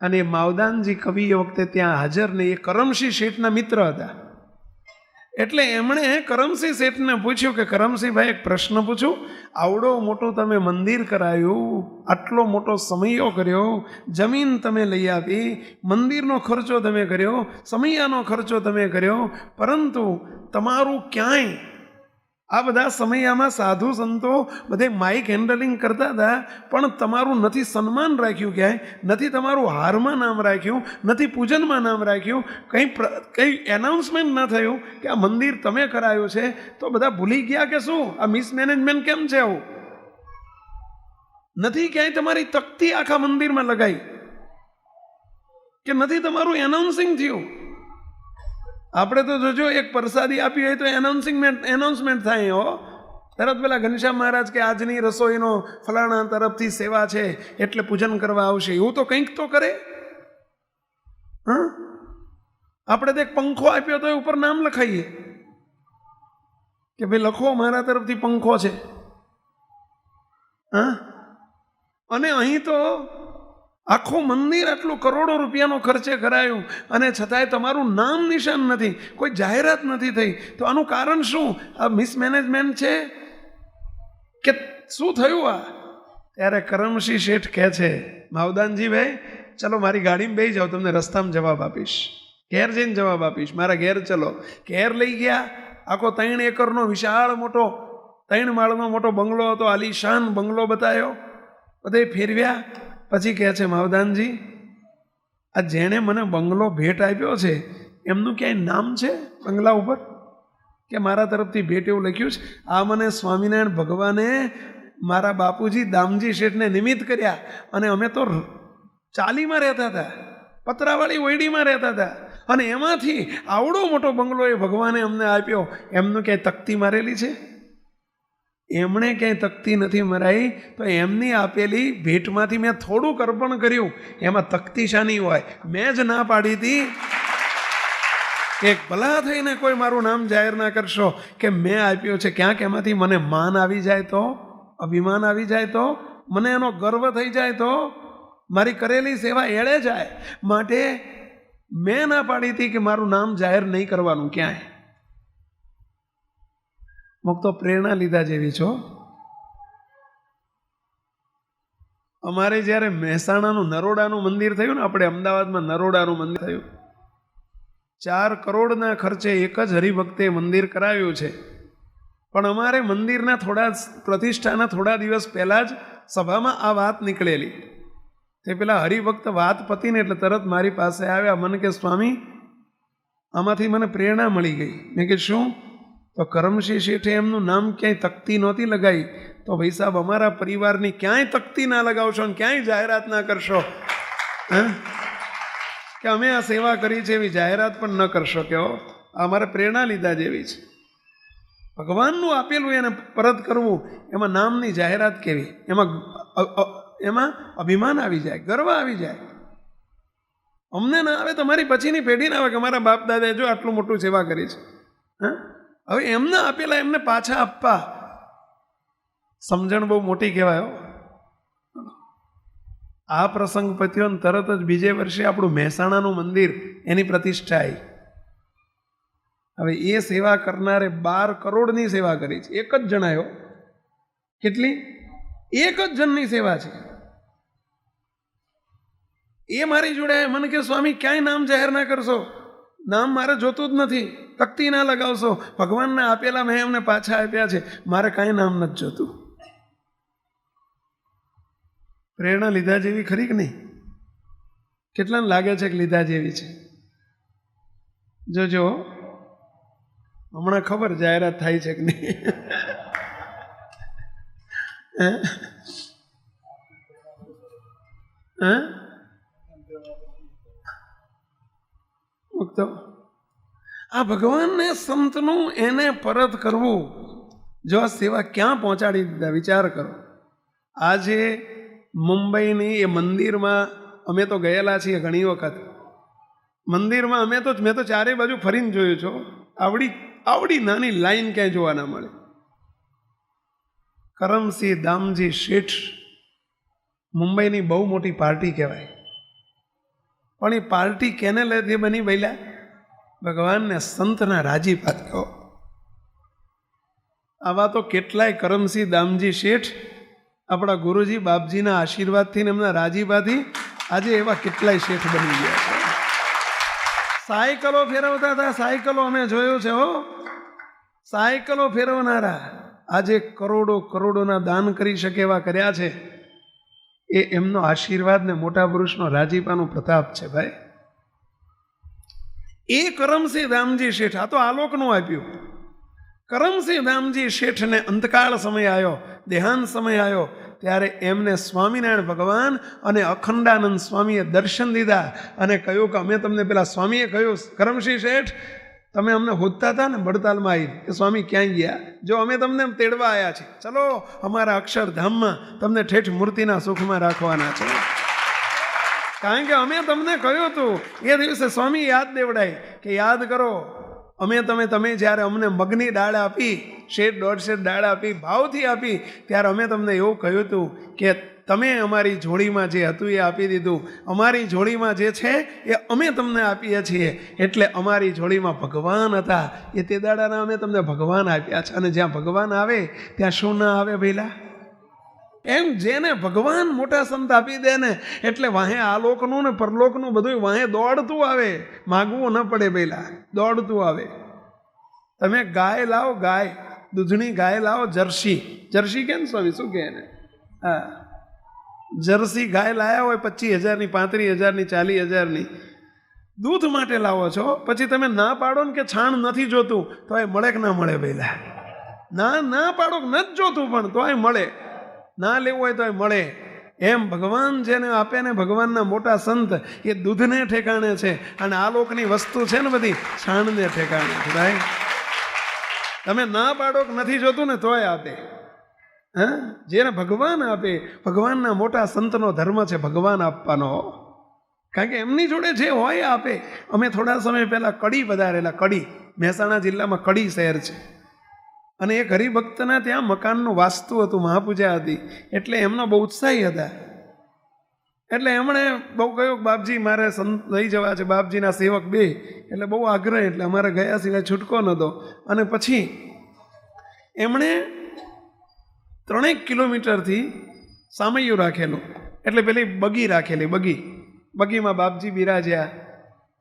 અને માવદાનજી કવિ એ વખતે ત્યાં હાજર ને એ કરમસિંહ શેઠના મિત્ર હતા. એટલે એમણે કરમસિંહ શેઠને પૂછ્યું કે કરમસિંહભાઈ એક પ્રશ્ન પૂછું, આવડો મોટું તમે મંદિર કરાયું, આટલો મોટો સમયો કર્યો, જમીન તમે લઈ આપી, મંદિરનો ખર્ચો તમે કર્યો, સમયાનો ખર્ચો તમે કર્યો, પરંતુ તમારું ક્યાંય આ બધા સમયમાં સાધુ સંતો બધે માઇક હેન્ડલિંગ કરતા હતા, પણ તમારું નથી સન્માન રાખ્યું, ક્યાંય નથી તમારું હારમાં નામ રાખ્યું, નથી પૂજનમાં નામ રાખ્યું, કંઈ એનાઉન્સમેન્ટ ન થયું કે આ મંદિર તમે કરાયું છે. તો બધા ભૂલી ગયા કે શું? આ મિસમેનેજમેન્ટ કેમ છે? આવું નથી ક્યાંય તમારી તકતી આખા મંદિરમાં લગાઈ, કે નથી તમારું એનાઉન્સિંગ થયું. આપણે તો જોજો એક પ્રસાદી આપી હોય તો એનાઉન્સમેન્ટ થાય. હો, તરત પેલા ઘનશ્યામ મહારાજ કે આજની રસોઈનો ફલાણા તરફથી સેવા છે એટલે પૂજન કરવા આવશે, એવું તો કંઈક તો કરે. હા, આપણે તો એક પંખો આપ્યો તો ઉપર નામ લખાઈએ કે ભાઈ લખો મારા તરફથી પંખો છે. હા, અને અહીં તો આખું મંદિર આટલું કરોડો રૂપિયાનો ખર્ચે કરાયું અને છતાંય તમારું નામ નિશાન નથી, કોઈ જાહેરાત નથી થઈ. તો આનું કારણ શું? આ મિસમેનેજમેન્ટ છે કે શું થયું? આ ત્યારે કરમસિંહ શેઠ કહે છે, માવદાનજી ભાઈ ચલો મારી ગાડીમાં બેસી જાઓ, તમને રસ્તામાં જવાબ આપીશ, ઘેર જઈને જવાબ આપીશ, મારા ઘેર ચલો. ઘેર લઈ ગયા. આખો 3 એકરનો વિશાળ મોટો 3 માળનો મોટો બંગલો હતો, આલીશાન બંગલો બતાવ્યો, બધે ફેરવ્યા. પછી કહે છે, માવદાનજી આ જેણે મને બંગલો ભેટ આપ્યો છે એમનું ક્યાંય નામ છે બંગલા ઉપર કે મારા તરફથી ભેટ એવું લખ્યું છે? આ મને સ્વામિનારાયણ ભગવાને મારા બાપુજી દામજી શેઠને નિમિત્ત કર્યા, અને અમે તો ચાલીમાં રહેતા હતા, પતરાવાળી ઓયડીમાં રહેતા હતા, અને એમાંથી આવડો મોટો બંગલો એ ભગવાને અમને આપ્યો. એમનું ક્યાંય તકતી મારેલી છે? એમણે ક્યાંય તકતી નથી મરાઈ. તો એમની આપેલી ભેટમાંથી મેં થોડુંક અર્પણ કર્યું, એમાં તકતી શાની હોય? મેં જ ના પાડી હતી કે ભલા થઈને કોઈ મારું નામ જાહેર ના કરશો કે મેં આપ્યો છે. ક્યાંક એમાંથી મને માન આવી જાય તો, અભિમાન આવી જાય તો, મને એનો ગર્વ થઈ જાય તો, મારી કરેલી સેવા એળે જાય. માટે મેં ના પાડી હતી કે મારું નામ જાહેર નહીં કરવાનું ક્યાંય. મુક તો પ્રેરણા લીધા જેવી છો. અમારે જ્યારે મહેસાણાનું નરોડાનું મંદિર થયું ને, આપણે અમદાવાદમાં નરોડાનું મંદિર થયું, 4 કરોડના ખર્ચે એક જ હરિભક્તે મંદિર કરાવ્યું છે. પણ અમારે મંદિરના પ્રતિષ્ઠાના થોડા દિવસ પહેલાં જ સભામાં આ વાત નીકળેલી. તે પેલા હરિભક્ત વાત પતીને એટલે તરત મારી પાસે આવ્યા. મને કે સ્વામી આમાંથી મને પ્રેરણા મળી ગઈ. મેં કે શું? તો કરમસિંહ શેઠે એમનું નામ ક્યાંય તકતી નહોતી લગાવી. તો ભાઈ સાહેબ અમારા પરિવારની ક્યાંય તકતી ના લગાવશો ને ક્યાંય જાહેરાત ના કરશો, હા, કે અમે આ સેવા કરી છે એવી જાહેરાત પણ ન કરશો. કે અમારે પ્રેરણા લીધા જેવી છે. ભગવાનનું આપેલું એને પરત કરવું, એમાં નામની જાહેરાત કેવી? એમાં અભિમાન આવી જાય, ગર્વ આવી જાય. અમને ના આવે, તમારી પછીની પેઢી ના આવે કે અમારા બાપ દાદાએ જો આટલું મોટું સેવા કરી છે. હા, હવે એમને આપેલા એમને પાછા આપવા, સમજણ બહુ મોટી કહેવાય. આ પ્રસંગ પત્યો ને તરત જ બીજે વર્ષે આપણું મહેસાણાનું મંદિર એની પ્રતિષ્ઠા આવી. હવે એ સેવા કરનારે 12 કરોડની સેવા કરી છે. એક જ જણાયો. કેટલી? એક જ જણની સેવા છે. એ મારી જોડે મને કે સ્વામી ક્યાંય નામ જાહેર ના કરશો, નામ મારે જોતું જ નથી, તકતી ના લગાવશો, ભગવાનને આપેલા મેં એમને પાછા આપ્યા છે, મારે કાંઈ નામ નથી જોતું. પ્રેરણા લીધા જેવી ખરી કે નહીં? કેટલાને લાગે છે કે લીધા જેવી છે? જોજો હમણાં ખબર જાહેરાત થાય છે કે નહીં. તો આ ભગવાનને સંતનું એને પરત કરવું, જો આ સેવા ક્યાં પહોંચાડી દીધા વિચાર કરો. આજે મુંબઈની એ મંદિરમાં અમે તો ગયેલા છીએ ઘણી વખત. મંદિરમાં મેં તો ચારે બાજુ ફરીને જોયું છો. આવડી નાની લાઈન ક્યાંય જોવા ના મળે. કરમસિંહ દામજી શેઠ મુંબઈની બહુ મોટી પાર્ટી કહેવાય. પણ એ પાર્ટી કેને લીધે બની ભઈલા? ભગવાનને સંતના રાજીપાત કહો. આવા તો કેટલાય કરમસિંહ દામજી શેઠ આપણા ગુરુજી બાપજીના આશીર્વાદથી ને એમના રાજીપાથી આજે એવા કેટલાય શેઠ બની ગયા છે. સાયકલો ફેરવતા હતા, સાયકલો અમે જોયું છે હો, સાયકલો ફેરવનારા આજે કરોડો કરોડોના દાન કરી શકે એવા કર્યા છે. એ એમનો આશીર્વાદ ને મોટા પુરુષનો રાજીપાનો પ્રતાપ છે ભાઈ. એ કરમસિંહ દામજી શેઠ, આ તો આલોકનું આપ્યું. કરમસિંહ દામજી શેઠને અંતકાળ સમય આવ્યો, દેહાંત સમય આવ્યો, ત્યારે એમને સ્વામિનારાયણ ભગવાન અને અખંડાનંદ સ્વામીએ દર્શન દીધા અને કહ્યું કે અમે તમને પેલા સ્વામીએ કહ્યું, કરમસિંહ શેઠ તમે અમને હોદતા હતા ને બડતાલમાં આવી કે સ્વામી ક્યાંય ગયા, જો અમે તમને તેડવા આવ્યા છીએ, ચલો અમારા અક્ષરધામમાં તમને ઠેઠ મૂર્તિના સુખમાં રાખવાના છે. કારણ કે અમે તમને કહ્યું હતું એ દિવસે સ્વામી યાદ દેવડાય કે યાદ કરો તમે જ્યારે અમને મગની દાળ આપી, શેઠ 1.5 દાળ આપી, ભાવથી આપી, ત્યારે અમે તમને એવું કહ્યું હતું કે તમે અમારી જોડીમાં જે હતું એ આપી દીધું, અમારી જોડીમાં જે છે એ અમે તમને આપીએ છીએ, એટલે અમારી જોડીમાં ભગવાન હતા એ તે દાડાના અમે તમને ભગવાન આપ્યા છે. અને જ્યાં ભગવાન આવે ત્યાં શું ના આવે ભઈલા? એમ જેને ભગવાન મોટા સંત આપી દે ને એટલે વાહે આલોકનું ને પરલોકનું બધું વાહે દોડતું આવે, માગવું ન પડે ભઈલા, દોડતું આવે. તમે ગાય લાવો, ગાય દૂધની ગાય લાવો, જર્સી કે ને સ્વામી શું કહે ને, હા જર્સી ગાય લાયા હોય 25,000ની, 35,000ની, 40,000ની, દૂધ માટે લાવો છો, પછી તમે ના પાડો ને કે છાણ નથી જોતું તો એ મળે કે ના મળે ભઈલા? ના પાડો કે નથી જોતું પણ તો એ મળે, ના લેવું હોય તો એ મળે. એમ ભગવાન જેને આપે ને ભગવાનના મોટા સંત એ દૂધને ઠેકાણે છે અને આ લોકની વસ્તુ છે ને બધી છાણને ઠેકાણે છે ભાઈ. તમે ના પાડો કે નથી જોતું ને તોય આપે. હા, જેને ભગવાન આપે, ભગવાનના મોટા સંતનો ધર્મ છે ભગવાન આપવાનો. કારણ કે એમની જોડે જે હોય આપે. અમે થોડા સમય પહેલાં કડી પધારેલા, કડી મહેસાણા જિલ્લામાં કડી શહેર છે, અને એક હરિભક્તના ત્યાં મકાનનું વાસ્તુ હતું, મહાપૂજા હતી, એટલે એમનો બહુ ઉત્સાહી હતા. એટલે એમણે બહુ કહ્યું કે બાપજી મારે સંત લઈ જવા છે, બાપજીના સેવક બે, એટલે બહુ આગ્રહ, એટલે અમારે ગયા સિવાય છૂટકો નહોતો. અને પછી એમણે 3 કિલોમીટરથી સામૈયું રાખેલું, એટલે પેલી બગી રાખેલી, બગીમાં બાપજી બિરાજ્યા,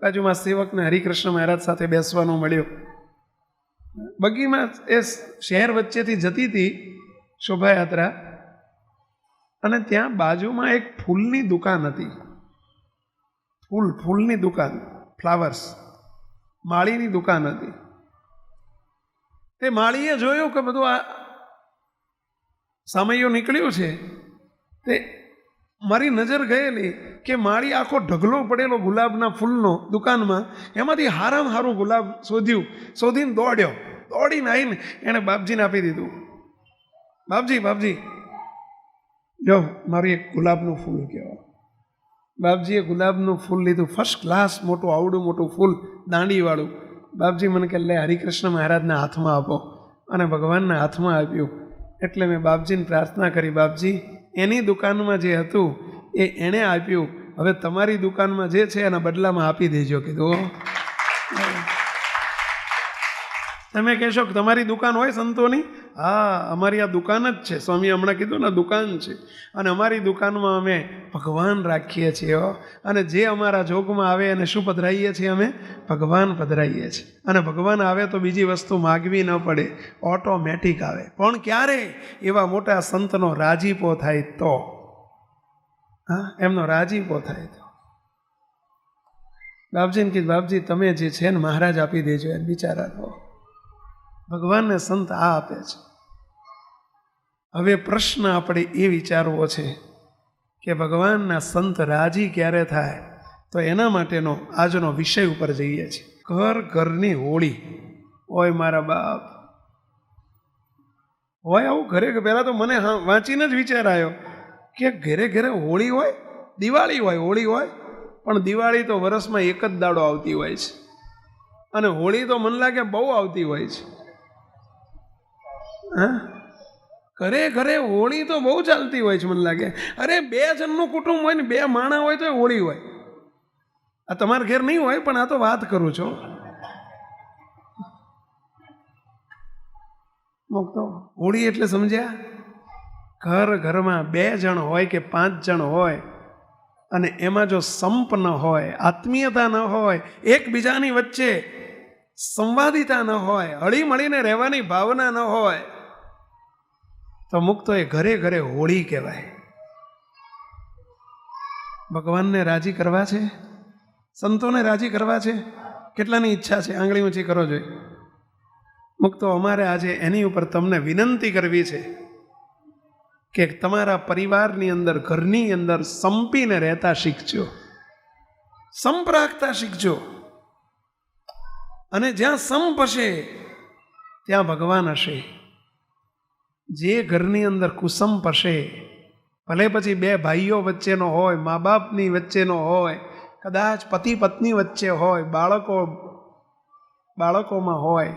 બાજુમાં સેવકને હરિકૃષ્ણ મહારાજ સાથે બેસવાનું મળ્યું. બગીમાં એ શહેર વચ્ચેથી જતી હતી શોભાયાત્રા, અને ત્યાં બાજુમાં એક ફૂલની દુકાન હતી, ફૂલની દુકાન, ફ્લાવર્સ, માળીની દુકાન હતી. તે માળીએ જોયું કે બધું આ સામૈયું નીકળ્યું છે, તે મારી નજર ગયેલી કે માળી આખો ઢગલો પડેલો ગુલાબના ફૂલનો દુકાનમાં, એમાંથી હારામાં હારું ગુલાબ શોધીને દોડીને આવીને એણે બાપજીને આપી દીધું. બાપજી જો મારું એક ગુલાબનું ફૂલ કહેવાય. બાપજીએ ગુલાબનું ફૂલ લીધું, ફર્સ્ટ ક્લાસ મોટું, આવડું મોટું ફૂલ, દાંડીવાળું. બાપજી મને કહે લે હરિકૃષ્ણ મહારાજના હાથમાં આપો, અને ભગવાનના હાથમાં આપ્યું. એટલે મેં બાપજીને પ્રાર્થના કરી, બાપજી એની દુકાનમાં જે હતું એ એણે આપ્યું, હવે તમારી દુકાનમાં જે છે એના બદલામાં આપી દેજો. કીધું તમે કહેશો કે તમારી દુકાન હોય સંતોની? હા, અમારી આ દુકાન જ છે. સ્વામી હમણાં કીધું ને દુકાન છે, અને અમારી દુકાનમાં અમે ભગવાન રાખીએ છીએ, અને જે અમારા જોગમાં આવે એને શું પધરાઈએ છીએ? અમે ભગવાન પધરાઈએ છીએ. અને ભગવાન આવે તો બીજી વસ્તુ માગવી ન પડે, ઓટોમેટિક આવે. પણ ક્યારે? એવા મોટા સંતનો રાજીપો થાય તો. હા, એમનો રાજીપો થાય તો. બાપજીને કીધું બાપજી તમે જે છે ને મહારાજ આપી દેજો એને બિચારા. ભગવાનને સંત આ આપે છે. હવે પ્રશ્ન આપણે એ વિચારવો છે કે ભગવાનના સંત રાજી ક્યારે થાય, તો એના માટેનો આજનો વિષય ઉપર જઈએ છીએ. ઘરની હોળી હોય મારા બાપ, હોય આવું ઘરે. પહેલાં તો મને વાંચીને જ વિચાર આવ્યો કે ઘરે હોળી હોય, દિવાળી હોય, હોળી હોય, પણ દિવાળી તો વર્ષમાં એક જ દાડો આવતી હોય છે, અને હોળી તો મને લાગે બહુ આવતી હોય છે. હા, ઘરે હોળી તો બહુ ચાલતી હોય છે મને લાગે. અરે 2 જણનું કુટુંબ હોય ને 2 માણા હોય તો હોળી હોય. આ તમારા ઘેર નહીં હોય, પણ આ તો વાત કરું છું. મુક્તો હોળી એટલે સમજ્યા? ઘરમાં 2 જણ હોય કે 5 જણ હોય અને એમાં જો સંપ ન હોય, આત્મીયતા ન હોય, એકબીજાની વચ્ચે સંવાદિતા ન હોય, હળી મળીને રહેવાની ભાવના ન હોય, તો મુક્તો એ ઘરે ઘરે હોળી કહેવાય. ભગવાનને રાજી કરવા છે, સંતોને રાજી કરવા છે. કેટલાની ઈચ્છા છે? આંગળી ઊંચી કરો જોઈએ. મુક્તો અમારે આજે એની ઉપર તમને વિનંતી કરવી છે કે તમારા પરિવારની અંદર, ઘરની અંદર સંપીને રહેતા શીખજો, સંપ રાખતા શીખજો. અને જ્યાં સંપ હશે ત્યાં ભગવાન હશે. જે ઘરની અંદર કુસંપ હશે, ભલે પછી 2 ભાઈઓ વચ્ચેનો હોય, મા બાપની વચ્ચેનો હોય, કદાચ પતિ પત્ની વચ્ચે હોય, બાળકોમાં હોય,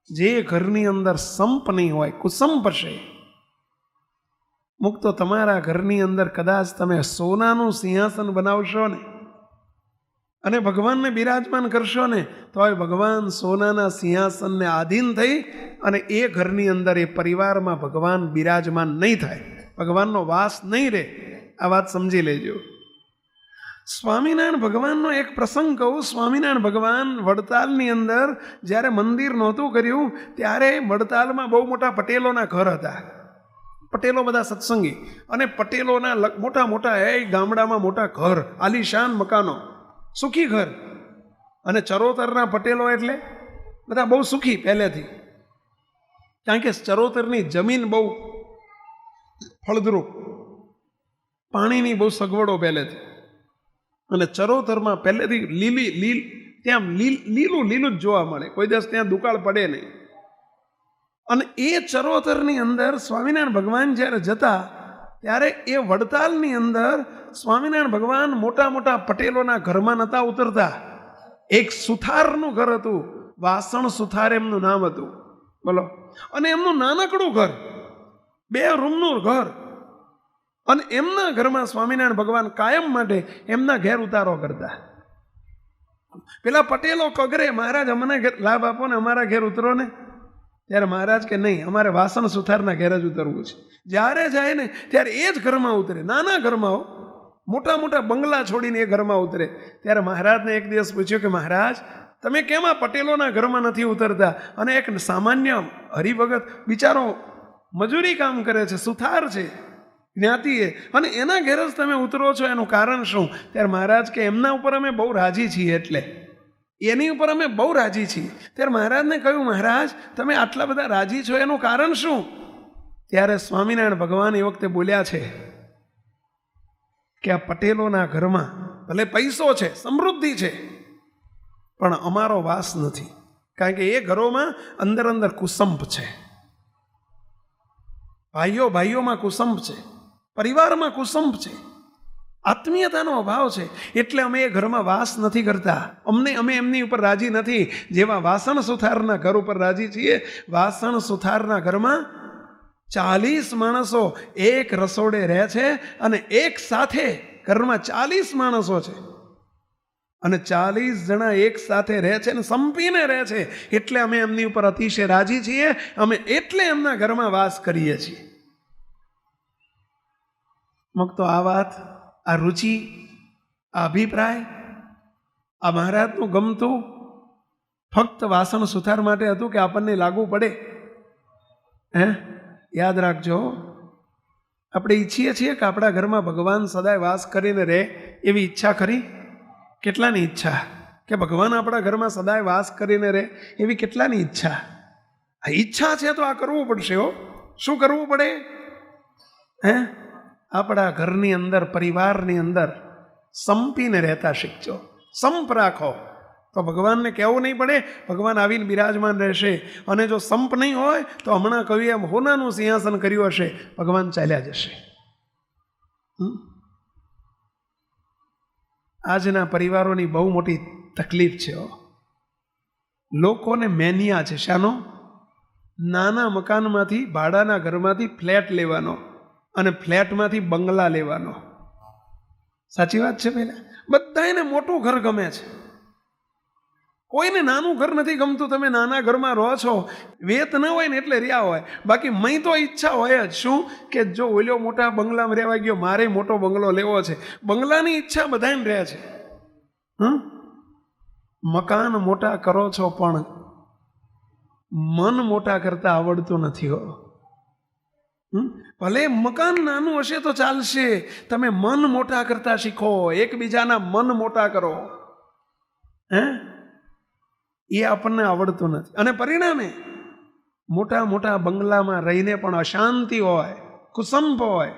જે ઘરની અંદર સંપ નહીં હોય, કુસંપ હશે. મુક્તો તમારા ઘરની અંદર કદાચ તમે સોનાનું સિંહાસન બનાવશો ને અને ભગવાનને બિરાજમાન કરશો ને, તો ભગવાન સોનાના સિંહાસનને આધીન થઈ અને એ ઘરની અંદર, એ પરિવારમાં ભગવાન બિરાજમાન નહીં થાય, ભગવાનનો વાસ નહીં રહે. આ વાત સમજી લેજો. સ્વામિનારાયણ ભગવાનનો એક પ્રસંગ કહું. સ્વામિનારાયણ ભગવાન વડતાલની અંદર જ્યારે મંદિર નહોતું કર્યું ત્યારે વડતાલમાં બહુ મોટા પટેલોના ઘર હતા. પટેલો બધા સત્સંગી, અને પટેલોના મોટા મોટા ગામડામાં મોટા ઘર, આલીશાન મકાનો, સુખી ઘર. અને ચરોતરના પટેલો એટલે બધા બહુ સુખી પહેલેથી, કારણ કે ચરોતરની જમીન બહુ ફળદ્રુપ, પાણીની બહુ સગવડો પહેલેથી, અને ચરોતરમાં પહેલેથી ત્યાં લીલું જ જોવા મળે, કોઈ દિવસ ત્યાં દુકાળ પડે નહીં. અને એ ચરોતરની અંદર સ્વામિનારાયણ ભગવાન જ્યારે જતા ત્યારે એ વડતાલની અંદર સ્વામિનારાયણ ભગવાન મોટા મોટા પટેલોના ઘરમાં નહોતા ઉતરતા. એક સુથારનું ઘર હતું, વાસણ સુથાર એમનું નામ હતું, બોલો. અને એમનું નાનકડું ઘર, 2 રૂમનું ઘર, અને એમના ઘરમાં સ્વામિનારાયણ ભગવાન કાયમ માટે એમના ઘેર ઉતારો કરતા. પેલા પટેલો કગરે, મહારાજ અમને લાભ આપો ને, અમારા ઘેર ઉતરો ને. ત્યારે મહારાજ કે નહીં, અમારે વાસણ સુથારના ઘેર જ ઉતરવું છે. જ્યારે જાય ને ત્યારે એ જ ઘરમાં ઉતરે, નાના ઘરમાં, મોટા મોટા બંગલા છોડીને એ ઘરમાં ઉતરે. ત્યારે મહારાજને એક દિવસ પૂછ્યું કે મહારાજ, તમે કેમ આ પટેલોના ઘરમાં નથી ઉતરતા? અને એક સામાન્ય હરિભગત બિચારો મજૂરી કામ કરે છે, સુથાર છે, જ્ઞાતિએ, અને એના ઘેર જ તમે ઉતરો છો, એનું કારણ શું? ત્યારે મહારાજ કે એમના ઉપર અમે બહુ રાજી છીએ, એટલે એની ઉપર અમે બહુ રાજી છીએ. ત્યારે મહારાજને કહ્યું, મહારાજ તમે આટલા બધા રાજી છો, એનું કારણ શું? ત્યારે સ્વામિનારાયણ ભગવાન એ વખતે બોલ્યા છે કે આ પટેલોના ઘરમાં ભલે પૈસો છે, સમૃદ્ધિ છે, પણ અમારો વાસ નથી, કારણ કે એ ઘરોમાં અંદર અંદર કુસંપ છે. ભાઈઓમાં કુસંપ છે, પરિવારમાં કુસંપ છે, આત્મીયતાનો અભાવ છે. એટલે અમે એ ઘરમાં વાસ નથી કરતા. અમે એમની ઉપર રાજી નથી, જેવા વાસણ સુથારના ઘર ઉપર રાજી છીએ. વાસણ સુથારના ઘરમાં 40 માણસો એક રસોડે રહે છે, અને એક સાથે ઘરમાં 40 માણસો છે, અને 40 જણા એક સાથે રહે છે અને સંપીને રહે છે. એટલે અમે એમની ઉપર અતિશય રાજી છીએ. અમે એટલે એમના ઘરમાં વાસ કરીએ છીએ. મગ તો આ વાત, આ રુચિ, આ અભિપ્રાય, આ મહારાજનું ગમતું ફક્ત વાસણ સુથાર માટે હતું કે આપણને લાગુ પડે? યાદ રાખજો, આપણે ઈચ્છીએ છીએ કે આપણા ઘરમાં ભગવાન સદાય વાસ કરીને રહે, એવી ઈચ્છા ખરી? કેટલાની ઈચ્છા કે ભગવાન આપણા ઘરમાં સદાય વાસ કરીને રહે? એવી કેટલાની ઈચ્છા? આ ઈચ્છા છે તો આ કરવું પડશે. શું કરવું પડે? આપણા ઘરની અંદર, પરિવારની અંદર સંપીને રહેતા શીખજો. સંપ રાખો તો ભગવાનને કહેવું નહીં પડે, ભગવાન આવીને બિરાજમાન રહેશે. અને જો સંપ નહીં હોય તો હમણાં કહ્યું એમ હોનાનું સિંહાસન કર્યું હશે, ભગવાન ચાલ્યા જશે. આજના પરિવારોની બહુ મોટી તકલીફ છે. લોકોને મેનિયા છે. શાનો? નાના મકાનમાંથી, ભાડાના ઘરમાંથી ફ્લેટ લેવાનો, અને ફ્લેટમાંથી બંગલા લેવાનો. સાચી વાત છે? પહેલા બધા બધાને મોટું ઘર ગમે છે, કોઈને નાનું ઘર નથી ગમતું. તમે નાના ઘરમાં રહો છો, વેત ન હોય ને એટલે રહ્યા હોય, બાકી મય તો ઈચ્છા હોય જ શું કે જો ઓલ્યો મોટા બંગલામાં રહેવા ગયો, મારે મોટો બંગલો લેવો છે. બંગલાની ઈચ્છા બધાને રહે છે. મકાન મોટા કરો છો પણ મન મોટા કરતા આવડતું નથી હો. ભલે મકાન નાનું હશે તો ચાલશે, તમે મન મોટા કરતા શીખો, એકબીજાના મન મોટા કરો. એ આપણને આવડતું નથી. અને પરિણામે મોટા મોટા બંગલામાં રહીને પણ અશાંતિ હોય, કુસંપ હોય.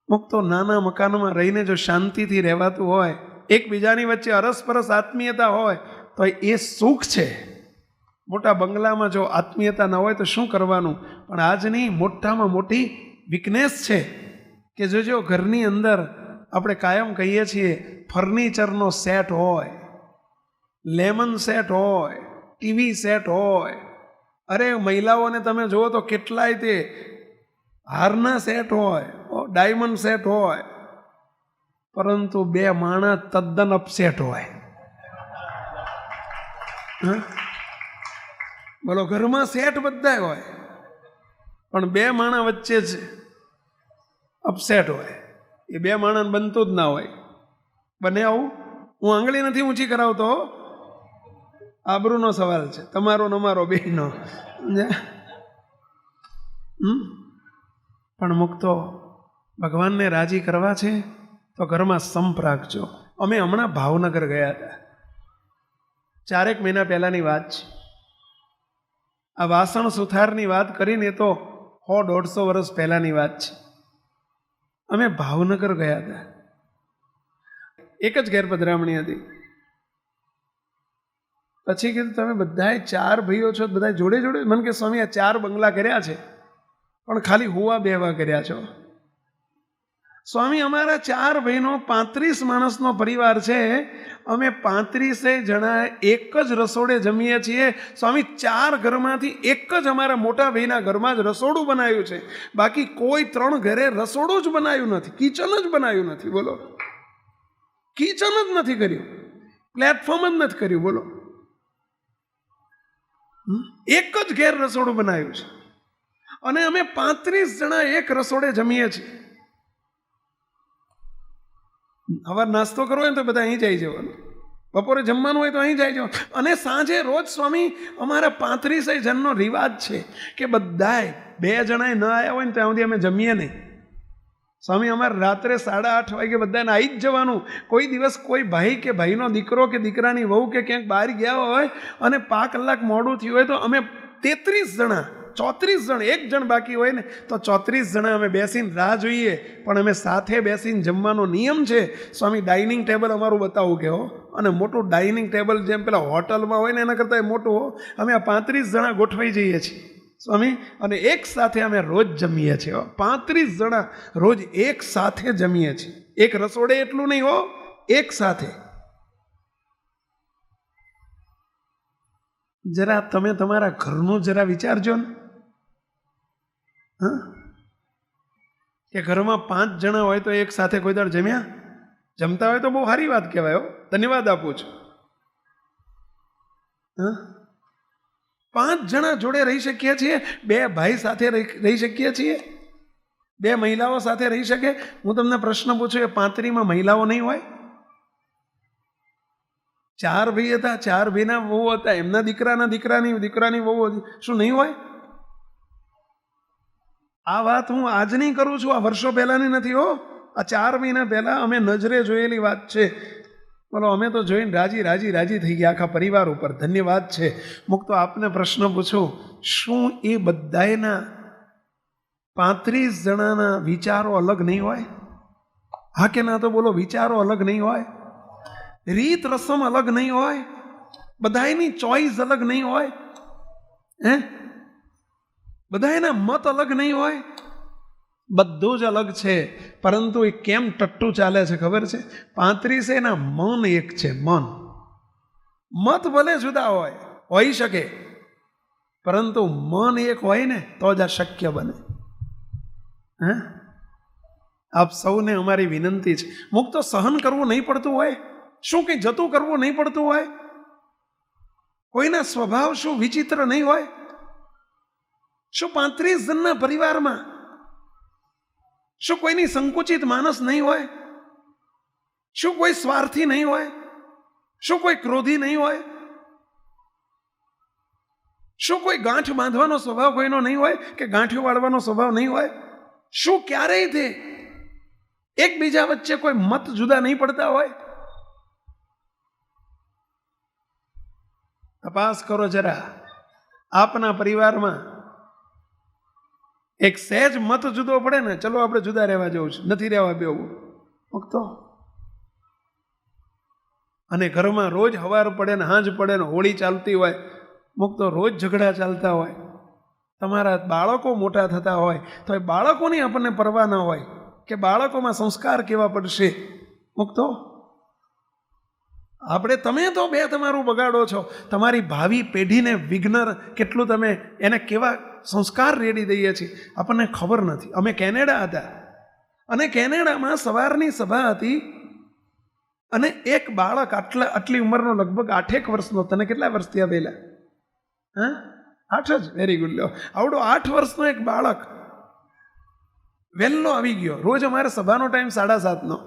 મુક્તો નાના મકાનમાં રહીને જો શાંતિથી રહેવાતું હોય, એકબીજાની વચ્ચે અરસપરસ આત્મીયતા હોય તો એ સુખ છે. મોટા બંગલામાં જો આત્મીયતા ન હોય તો શું કરવાનું? પણ આજની મોટામાં મોટી વીકનેસ છે કે જો ઘરની અંદર આપણે કાયમ કહીએ છીએ ફર્નિચરનો સેટ હોય, લેમન સેટ હોય, ટીવી સેટ હોય. અરે મહિલાઓને તમે જુઓ તો કેટલાય તે હારના સેટ હોય, ડાયમંડ સેટ હોય, પરંતુ બે માણસ તદ્દન અપસેટ હોય. બોલો, ઘરમાં સેટ બધાય હોય પણ બે માણસ વચ્ચે જ અપસેટ હોય. એ બે માણસ બનતું જ ના હોય. બને આવું? હું આંગળી નથી ઊંચી કરાવતો, આબરૂનો સવાલ છે, તમારો નમારો બેનો. પણ મુક્તો ભગવાનને રાજી કરવા છે તો ઘરમાં સંપ રાખજો. અમે હમણાં ભાવનગર ગયા હતા, 4 મહિના પહેલાની વાત છે. આ વાસણ સુથારની વાત કરીને તો 100-150 વર્ષ પહેલાની વાત છે. અમે ભાવનગર ગયા હતા. એક જ ઘેર પધરામણી હતી. પછી કીધું તમે બધાએ 4 ભાઈઓ છો, બધા જોડે જોડે. મને કે સ્વામી આ 4 બંગલા કર્યા છે પણ ખાલી હુવા બેવા કર્યા છો. સ્વામી અમારા 4 ભાઈનો 35 માણસનો પરિવાર છે, અમે 35 જણા એક જ રસોડે જમીએ છીએ. સ્વામી 4 ઘરમાંથી એક જ અમારા મોટા ભાઈના ઘરમાં જ રસોડું બનાવ્યું છે, બાકી કોઈ 3 ઘરે રસોડું જ બનાવ્યું નથી, કિચન જ બનાવ્યું નથી. બોલો, કિચન જ નથી કર્યું, પ્લેટફોર્મ જ નથી કર્યું. બોલો, એક જ ઘેર રસોડું બનાવ્યું છે અને અમે 35 જણા એક રસોડે જમીએ છીએ. હવે નાસ્તો કરવો હોય તો બધા અહીં જઈ જવાનું, બપોરે જમવાનું હોય તો અહીં જઈ જવાનું. અને સાંજે રોજ સ્વામી અમારા 35 જણનો રિવાજ છે કે બધાય 2 જણાએ ન આવ્યા હોય ને ત્યાં સુધી અમે જમીએ નહીં. સ્વામી અમારે રાત્રે 8:30 વાગે બધાને આવી જ જવાનું. કોઈ દિવસ કોઈ ભાઈ કે ભાઈનો દીકરો કે દીકરાની વહુ કે ક્યાંક બહાર ગયા હોય અને 5 કલાક મોડું થયું હોય તો અમે 33 જણા 34 જણ, 1 જણ બાકી હોય ને તો 34 જણા અમે બેસીને રાહ જોઈએ, પણ અમે સાથે બેસીને જમવાનો નિયમ છે. સ્વામી ડાઇનિંગ ટેબલ અમારું બતાવું કે હો, અને મોટું ડાઇનિંગ ટેબલ જેમ પેલા હોટલમાં હોય ને એના કરતાં મોટું હો. અમે આ 35 જણા ગોઠવાઈ જઈએ છીએ સ્વામી, અને એક સાથે અમે રોજ જમીએ છીએ. 35 જણા રોજ એક સાથે જમીએ છીએ, એક રસોડે. એટલું નહીં હો, એક સાથે. જરા તમે તમારા ઘરનું જરા વિચારજો ને. કે ઘરમાં 5 જણા હોય તો એક સાથે કોઈ દાડ જમ્યા? જમતા હોય તો બહુ સારી વાત કહેવાય. ધન્યવાદ આપું છું. 5 જણા જોડે રહી શકીએ છીએ, 2 ભાઈ સાથે રહી શકીએ છીએ, 2 મહિલાઓ સાથે રહી શકે. હું તમને પ્રશ્ન પૂછું, એ 35માં મહિલાઓ નહીં હોય? 4 ભાઈ હતા, 4 ભાઈના વહુ હતા, એમના દીકરાની વહુ હતી, શું નહીં હોય? આ વાત હું આજની કરું છું, આ વર્ષો પહેલાની નથી હો. આ 4 મહિના પહેલા અમે નજરે જોયેલી વાત છે. બોલો, અમે તો જોઈને રાજી થઈ ગયા આખા પરિવાર ઉપર. ધન્યવાદ છે. મુક્તો આપને પ્રશ્ન પૂછું, શું એ બધાના 35 જણાના વિચારો અલગ નહીં હોય? હા કે ના? તો બોલો, વિચારો અલગ નહીં હોય? રીત રસમ અલગ નહીં હોય? બધાની ચોઈસ અલગ નહીં હોય? બધાના મત અલગ નહીં હોય? બધું જ અલગ છે, પરંતુ એ કેમ ટટ્ટું ચાલે છે ખબર છે? 35 એના મન એક છે. મત ભલે જુદા હોઈ શકે, પરંતુ મન એક હોય ને તો જ આ શક્ય બને. આપ સૌને અમારી વિનંતી છે. મુક્ત સહન કરવું નહીં પડતું હોય? શું કંઈ જતું કરવું નહીં પડતું હોય? કોઈના સ્વભાવ શું વિચિત્ર નહીં હોય? શું 35 જણના પરિવારમાં શું કોઈની સંકુચિત માનસ નહીં હોય? શું કોઈ સ્વાર્થી નહીં હોય? શું કોઈ ક્રોધી નહીં હોય? શું કોઈ ગાંઠ બાંધવાનો સ્વભાવ કોઈનો નહીં હોય કે ગાંઠિયો વાળવાનો સ્વભાવ નહીં હોય? શું ક્યારેય તે એકબીજા વચ્ચે કોઈ મત જુદા નહીં પડતા હોય? તપાસ કરો જરા. આપના પરિવારમાં એક સહેજ મત જુદો પડે ને, ચલો આપણે જુદા રહેવા જવું છે, નથી રહેવા બેવું મુક્તો. અને ઘરમાં રોજ હવાર પડે ને હાંજ પડે ને હોળી ચાલતી હોય, મુક્તો રોજ ઝઘડા ચાલતા હોય. તમારા બાળકો મોટા થતા હોય તો એ બાળકોની આપણને પરવા ન હોય કે બાળકોમાં સંસ્કાર કેવા પડશે. મુક્તો આપણે તમે તો બે તમારું બગાડો છો, તમારી ભાવિ પેઢીને વિઘ્ન કેટલું તમે એને કેવા સંસ્કાર રેડી દઈએ છીએ આપણને ખબર નથી. અમે કેનેડા હતા અને કેનેડામાં સવારની સભા હતી અને એક બાળક આટલી ઉંમરનો લગભગ 8 વર્ષનો, તને કેટલા વર્ષ થયા પહેલા? હા 8 જ. Very good. લો આવડો 8 વર્ષનો એક બાળક વહેલો આવી ગયો. રોજ અમારે સભાનો ટાઈમ 7:30નો.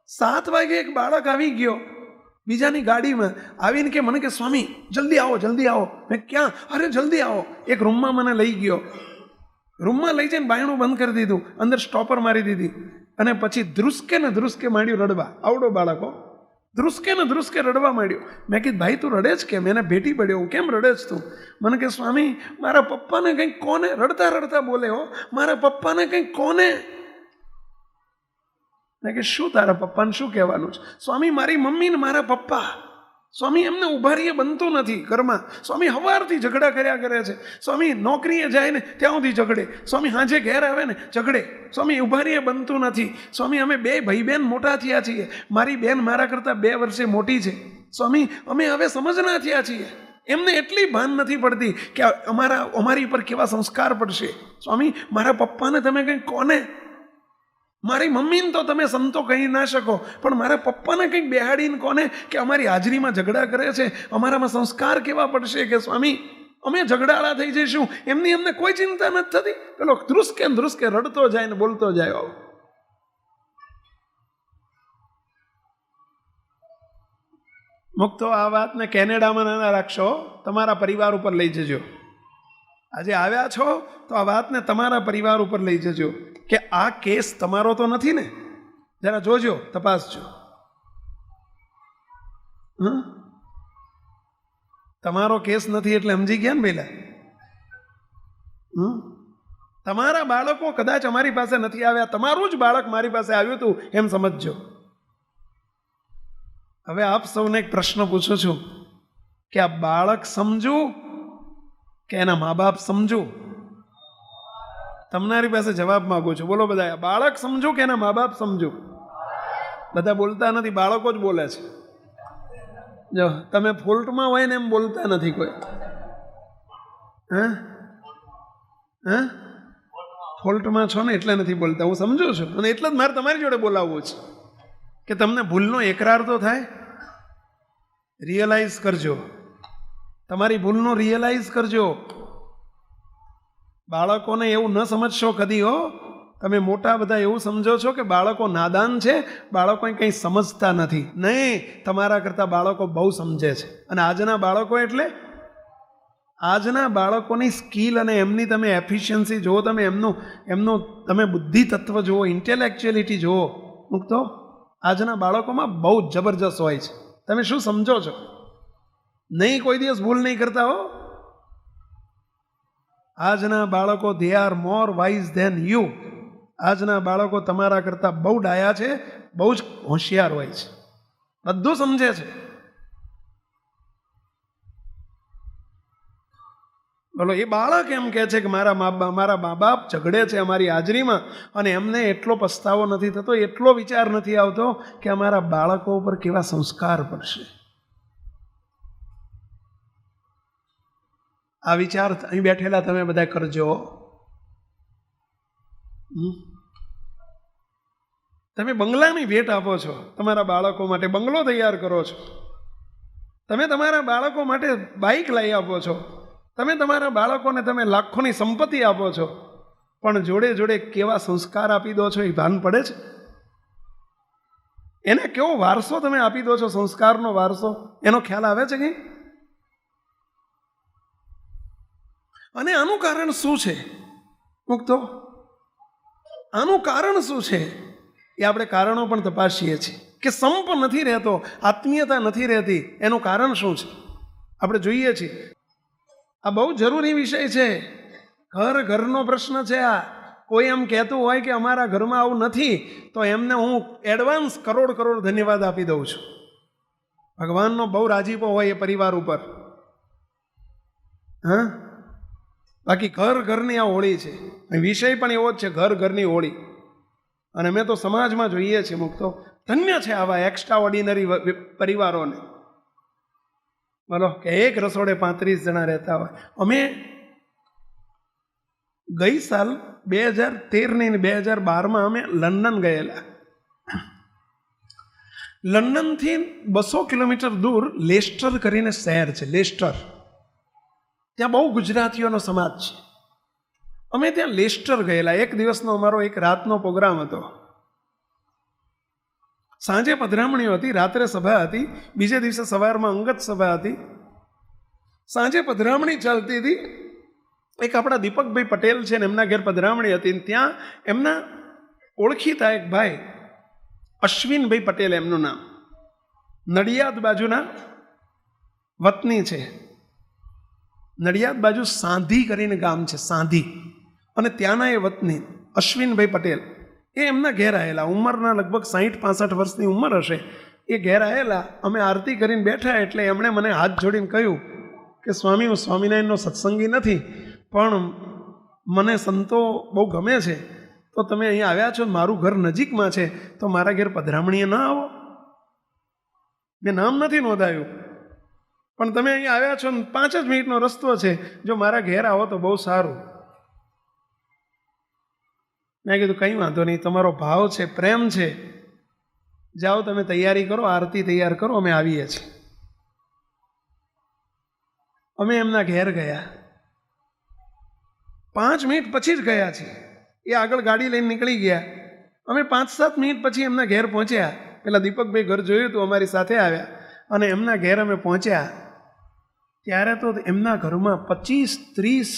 7 વાગે એક બાળક આવી ગયો બીજાની ગાડીમાં આવીને કે મને કે સ્વામી જલ્દી આવો જલ્દી આવો. મેં ક્યાં? અરે જલ્દી આવો. એક રૂમમાં મને લઈ ગયો. રૂમમાં લઈ જઈને બાયણું બંધ કરી દીધું, અંદર સ્ટોપર મારી દીધી અને પછી ધ્રુસકે ને ધ્રુસકે માંડ્યું રડવા. આવડો બાળકો ધ્રુસકે ને ધ્રુસકે રડવા માંડ્યો. મેં કીધું ભાઈ તું રડે જ કેમ? એને ભેટી પડ્યો. કેમ રડે જ તું? મને કે સ્વામી મારા પપ્પાને કંઈક કોને, રડતા રડતા બોલે હો, મારા પપ્પાને કંઈક કોને. મેં કે શું તારા પપ્પાને શું કહેવાનું છે? સ્વામી મારી મમ્મી ને મારા પપ્પા, સ્વામી એમને ઉભારીએ બનતું નથી ઘરમાં. સ્વામી હવારથી ઝઘડા કર્યા કરે છે. સ્વામી નોકરીએ જાય ને ત્યાં સુધી ઝઘડે. સ્વામી સાંજે ઘેર આવે ને ઝઘડે. સ્વામી ઉભારીએ બનતું નથી. સ્વામી અમે 2 ભાઈ બહેન મોટા થયા છીએ. મારી બેન મારા કરતાં 2 વર્ષે મોટી છે. સ્વામી અમે હવે સમજના થયા છીએ. એમને એટલી ભાન નથી પડતી કે અમારી પર કેવા સંસ્કાર પડશે. સ્વામી મારા પપ્પાને તમે કંઈક કોને, મારી મમ્મીને તો તમે સંતો કહી ના શકો, પણ મારા પપ્પાને કંઈક બેહાડીને કોને કે અમારી હાજરીમાં ઝઘડા કરે છે, અમારામાં સંસ્કાર કેવા પડશે કે સ્વામી અમે ઝઘડાળા થઈ જઈશું. એમની અમને કોઈ ચિંતા નથી થતી. પેલો ધ્રુસકે ધ્રુસકે રડતો જાય ને બોલતો જાય. મુક્તો આ વાતને કેનેડામાં ના રાખશો, તમારા પરિવાર ઉપર લઈ જજો. આજે આવ્યા છો તો આ વાતને તમારા પરિવાર ઉપર લઈ જજો કે આ કેસ તમારો તો નથી ને. જરા જોજો, તપાસજો. તમારો કેસ નથી એટલે સમજી ગયા ને પહેલા. તમારા બાળકો કદાચ અમારી પાસે નથી આવ્યા, તમારું જ બાળક મારી પાસે આવ્યું હતું એમ સમજજો. હવે આપ સૌને એક પ્રશ્ન પૂછું છું કે આ બાળક સમજવું કે એના મા બાપ સમજવું? તમારી પાસે જવાબ માંગુ છું. બોલો બધા, બાળક સમજુ કે એના મા બાપ સમજુ? બધા બોલતા નથી, બાળકો જ બોલે છે. જો તમે ફોલ્ટમાં હોય ને એમ બોલતા નથી કોઈ. ફોલ્ટમાં છો ને એટલે નથી બોલતા, હું સમજુ છું. અને એટલે જ મારે તમારી જોડે બોલાવવું છે કે તમને ભૂલનો એકરાર તો થાય. રિયલાઇઝ કરજો, તમારી ભૂલનો રિયલાઇઝ કરજો. બાળકોને એવું ન સમજશો કદી હો. તમે મોટા બધા એવું સમજો છો કે બાળકો નાદાન છે, બાળકો કંઈ સમજતા નથી. નહીં, તમારા કરતાં બાળકો બહુ સમજે છે. અને આજના બાળકો એટલે આજના બાળકોની સ્કિલ અને એમની તમે એફિશિયન્સી જુઓ, તમે એમનું તમે બુદ્ધિ તત્વ જુઓ, ઇન્ટેલેક્ચ્યુઅલિટી જુઓ. મુક્તો આજના બાળકોમાં બહુ જબરજસ્ત હોય છે. તમે શું સમજો છો? નહીં, કોઈ દિવસ ભૂલ નહીં કરતા હો. આજના બાળકો they are more wise then you. આજના બાળકો તમારા કરતાં બહુ ડાયા છે, બહુ જ હોશિયાર હોય છે, બધું સમજે છે. બોલો, એ બાળક એમ કહે છે કે મારા મા બાપ ઝઘડે છે અમારી હાજરીમાં અને એમને એટલો પસ્તાવો નથી થતો, એટલો વિચાર નથી આવતો કે અમારા બાળકો ઉપર કેવા સંસ્કાર પડશે. આ વિચાર અહીં બેઠેલા તમે બધા કરજો. તમે બંગલાની ભેટ આપો છો તમારા બાળકો માટે, બંગલો તૈયાર કરો છો, તમે તમારા બાળકો માટે બાઇક લઈ આપો છો, તમે તમારા બાળકોને તમે લાખોની સંપત્તિ આપો છો, પણ જોડે જોડે કેવા સંસ્કાર આપી દો છો એ ભાન પડે છે? એને કેવો વારસો તમે આપી દો છો, સંસ્કારનો વારસો, એનો ખ્યાલ આવે છે કંઈ? અને આનું કારણ શું છે મુક્તો? આનું કારણ શું છે એ આપણે કારણો પણ તપાસીએ છીએ કે સંપ નથી રહેતો, આત્મીયતા નથી રહેતી, એનું કારણ શું છે આપણે જોઈએ છીએ. આ બહુ જરૂરી વિષય છે. ઘરનો પ્રશ્ન છે આ. કોઈ એમ કહેતું હોય કે અમારા ઘરમાં આવું નથી તો એમને હું એડવાન્સ કરોડ ધન્યવાદ આપી દઉં છું. ભગવાનનો બહુ રાજીપો હોય એ પરિવાર ઉપર. હા, બાકી ઘરની આ હોળી છે. વિષય પણ એવો જ છે, ઘરની હોળી. અને અમે તો સમાજમાં જોઈએ છીએ મુક્તો, ધન્ય છે આવા એક્સ્ટ્રા ઓર્ડિનરી પરિવારોને. બોલો કે એક રસોડે 35 જણા રહેતા હોય. અમે ગઈ સાલ 2013 ને 2012 અમે લંડન ગયેલા. લંડનથી 200 કિલોમીટર દૂર લેસ્ટર કરીને શહેર છે, લેસ્ટર. ત્યાં બહુ ગુજરાતીઓનો સમાજ છે. અમે ત્યાં લેસ્ટર ગયેલા. એક દિવસનો અમારો એક રાતનો પ્રોગ્રામ હતો. સાંજે પધરામણીઓ હતી, રાત્રે સભા હતી, બીજે દિવસે સવારમાં અંગત સભા હતી. સાંજે પધરામણી ચાલતી હતી. એક આપણા દીપકભાઈ પટેલ છે ને એમના ઘેર પધરામણી હતી. ત્યાં એમના ઓળખીતા એક ભાઈ, અશ્વિનભાઈ પટેલ એમનું નામ, નડિયાદ બાજુના વતની છે. નડિયાદ બાજુ સાંધી કરીને ગામ છે, સાંધી, અને ત્યાંના એ વતની અશ્વિનભાઈ પટેલ એ એમના ઘેર આવેલા. ઉંમરના લગભગ 60-65 વર્ષની ઉંમર હશે. એ ઘેર આવેલા. અમે આરતી કરીને બેઠા એટલે એમણે મને હાથ જોડીને કહ્યું કે સ્વામી, હું સ્વામિનારાયણનો સત્સંગી નથી, પણ મને સંતો બહુ ગમે છે, તો તમે અહીંયા આવ્યા છો, મારું ઘર નજીકમાં છે, તો મારા ઘેર પધરામણીએ ન આવો? મેં નામ નથી નોંધાયું, પણ તમે અહીંયા આવ્યા છો ને 5 જ મિનિટનો રસ્તો છે, જો મારા ઘેર આવો તો બહુ સારું. મેં કીધું કંઈ વાંધો નહીં, તમારો ભાવ છે, પ્રેમ છે, જાઓ તમે તૈયારી કરો, આરતી તૈયાર કરો, અમે આવીએ છીએ. અમે એમના ઘેર ગયા. 5 મિનિટ પછી જ ગયા છીએ. એ આગળ ગાડી લઈને નીકળી ગયા. અમે 5-7 મિનિટ પછી એમના ઘેર પહોંચ્યા. પેલા દીપકભાઈ ઘર જોયું હતું, અમારી સાથે આવ્યા, અને એમના ઘેર અમે પહોંચ્યા. ત્યારે તો એમના ઘરમાં 25-30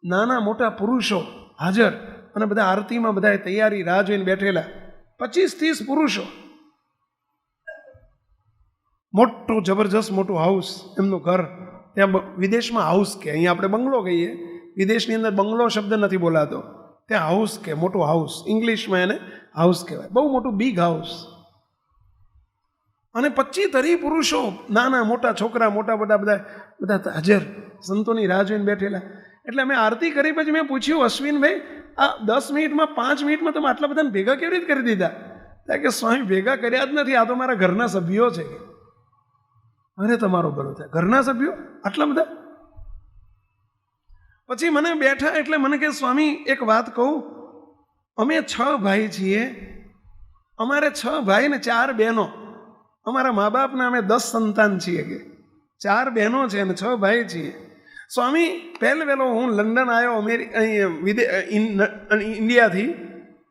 નાના મોટા પુરુષો હાજર, અને બધા આરતીમાં બધા તૈયારી રાહ જોઈને બેઠેલા. 25-30 પુરુષો. મોટું જબરજસ્ત મોટું હાઉસ એમનું ઘર. ત્યાં વિદેશમાં હાઉસ કે, અહીંયા આપણે બંગલો કહીએ, વિદેશની અંદર બંગલો શબ્દ નથી બોલાતો, ત્યાં હાઉસ કે, મોટું હાઉસ, ઇંગ્લિશમાં એને હાઉસ કહેવાય. બહુ મોટું બિગ હાઉસ. અને 25-30 પુરુષો, નાના મોટા છોકરા, મોટા બધા હાજર, સંતોની રાહ જોઈને બેઠેલા. એટલે અમે આરતી કરી પછી મેં પૂછ્યું, અશ્વિનભાઈ, આ 10 મિનિટમાં 5 મિનિટમાં તમે આટલા બધાને ભેગા કેવી રીતે કરી દીધા? કે સ્વામી, ભેગા કર્યા જ નથી, આ તો મારા ઘરના સભ્યો છે. અરે તમારો ભલો થાય, ઘરના સભ્યો આટલા બધા? પછી મને બેઠા એટલે મને કે સ્વામી, એક વાત કહું, અમે 6 ભાઈ છીએ, અમારે 6 ભાઈ ને 4 બહેનો, અમારા મા બાપના અમે 10 સંતાન છીએ, કે 4 બહેનો છે અને 6 ભાઈ છીએ. સ્વામી, વહેલો હું લંડન આવ્યો ઇન્ડિયાથી,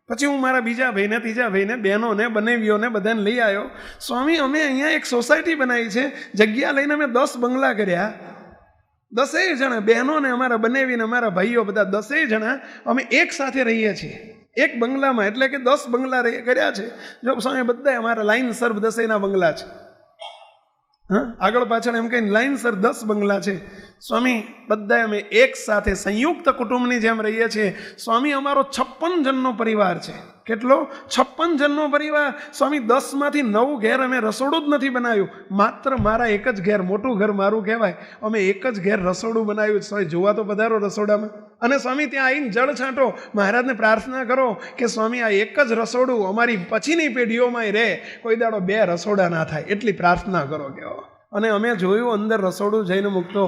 પછી હું મારા બીજા ભાઈને, ત્રીજા ભાઈને, બહેનોને, બનેવીઓને બધાને લઈ આવ્યો. સ્વામી, અમે અહીંયા એક સોસાયટી બનાવી છે, જગ્યા લઈને અમે 10 બંગલા કર્યા. 10 જણા બહેનોને, અમારા બનેવીને, અમારા ભાઈઓ, બધા 10 જણા અમે એક સાથે રહીએ છીએ, એક બંગલામાં. એટલે કે 10 બંગલા કર્યા છે. જો સ્વામી, બધા અમારા લાઈનસર 10ના બંગલા છે. હા, આગળ પાછળ એમ કહીને લાઈનસર 10 બંગલા છે. સ્વામી, બધા અમે એક સાથે સંયુક્ત કુટુંબની જેમ રહીએ છીએ. સ્વામી, અમારો 56 જણનો પરિવાર છે. કેટલો? 56 જણનો પરિવાર. સ્વામી, 10માંથી 9 ઘેર અમે રસોડું જ નથી બનાવ્યું, માત્ર મારા એક જ ઘેર, મોટું ઘર મારું કહેવાય, અમે એક જ ઘેર રસોડું બનાવ્યું. સ્વામી, જોવા તો પધારો રસોડામાં. અને સ્વામી, ત્યાં આવીને જળ છાંટો, મહારાજને પ્રાર્થના કરો કે સ્વામી, આ એક જ રસોડું અમારી પછીની પેઢીઓમાં રહે, કોઈ દાડો 2 રસોડા ના થાય, એટલી પ્રાર્થના કરો કહેવો. અને અમે જોયું અંદર રસોડું જઈને મૂકતો.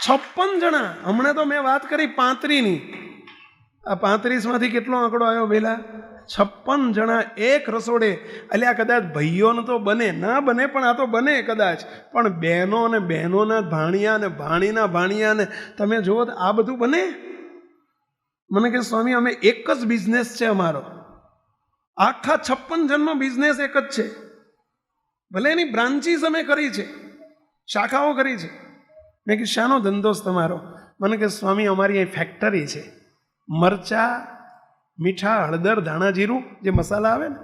56 જણા. હમણાં તો મેં વાત કરી 35ની. આ 35માંથી કેટલો આંકડો આવ્યો પહેલા? 56 જણા એક રસોડે. અલ્યા કદાચ ભાઈઓને તો બને ના બને, પણ આ તો બને કદાચ, પણ બહેનો અને બહેનોના ભાણિયા અને ભાણીના ભાણિયા ને તમે જુઓ તો આ બધું બને. મને કે સ્વામી અમે એક જ બિઝનેસ છે અમારો, આખા 56 જણનો બિઝનેસ એક જ છે. ભલે એની બ્રાન્ચીસ અમે કરી છે, શાખાઓ કરી છે. મેં કીધું શાનો ધંધો છે તમારો? મને કે સ્વામી અમારી અહીં ફેક્ટરી છે, મરચા, મીઠા, હળદર, ધાણા, જીરું જે મસાલા આવે ને,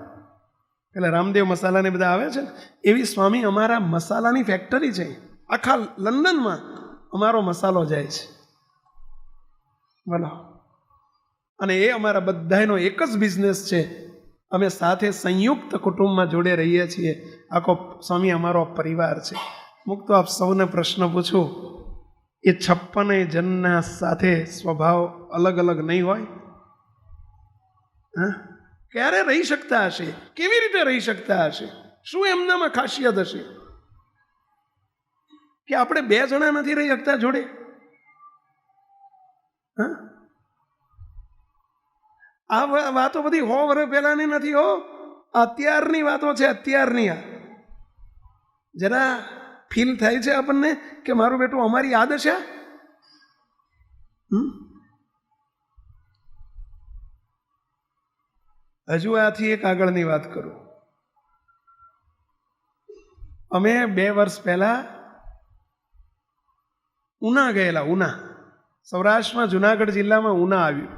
પેલા રામદેવ મસાલા ને બધા આવે છે ને, એવી સ્વામી અમારા મસાલાની ફેક્ટરી છે. આખા લંડનમાં અમારો મસાલો જાય છે. બોલો. અને એ અમારા બધાનો એક જ બિઝનેસ છે. અમે સાથે સંયુક્ત કુટુંબમાં જોડે રહીએ છીએ. આખો સ્વામી અમારો પરિવાર છે. મુક તો આપ સૌને પ્રશ્ન પૂછું, એ 56 જણના સાથે સ્વભાવ અલગ અલગ નહીં હોય? હા, ક્યારે રહી શકતા હશે? કેવી રીતે રહી શકતા હશે? શું એમનામાં ખાસિયત હશે કે આપણે 2 જણા નથી રહી શકતા જોડે? હા, આ વાતો બધી 100 વર્ષ પહેલાની નથી હો, અત્યારની વાતો છે. અત્યારની આ જરા ફીલ થાય છે આપણને કે મારું બેટું અમારી યાદ છે. હજુ આથી એક આગળની વાત કરું. અમે 2 વર્ષ પહેલા ઉના ગયેલા. ઉના સૌરાષ્ટ્રમાં જુનાગઢ જિલ્લામાં ઉના આવ્યું.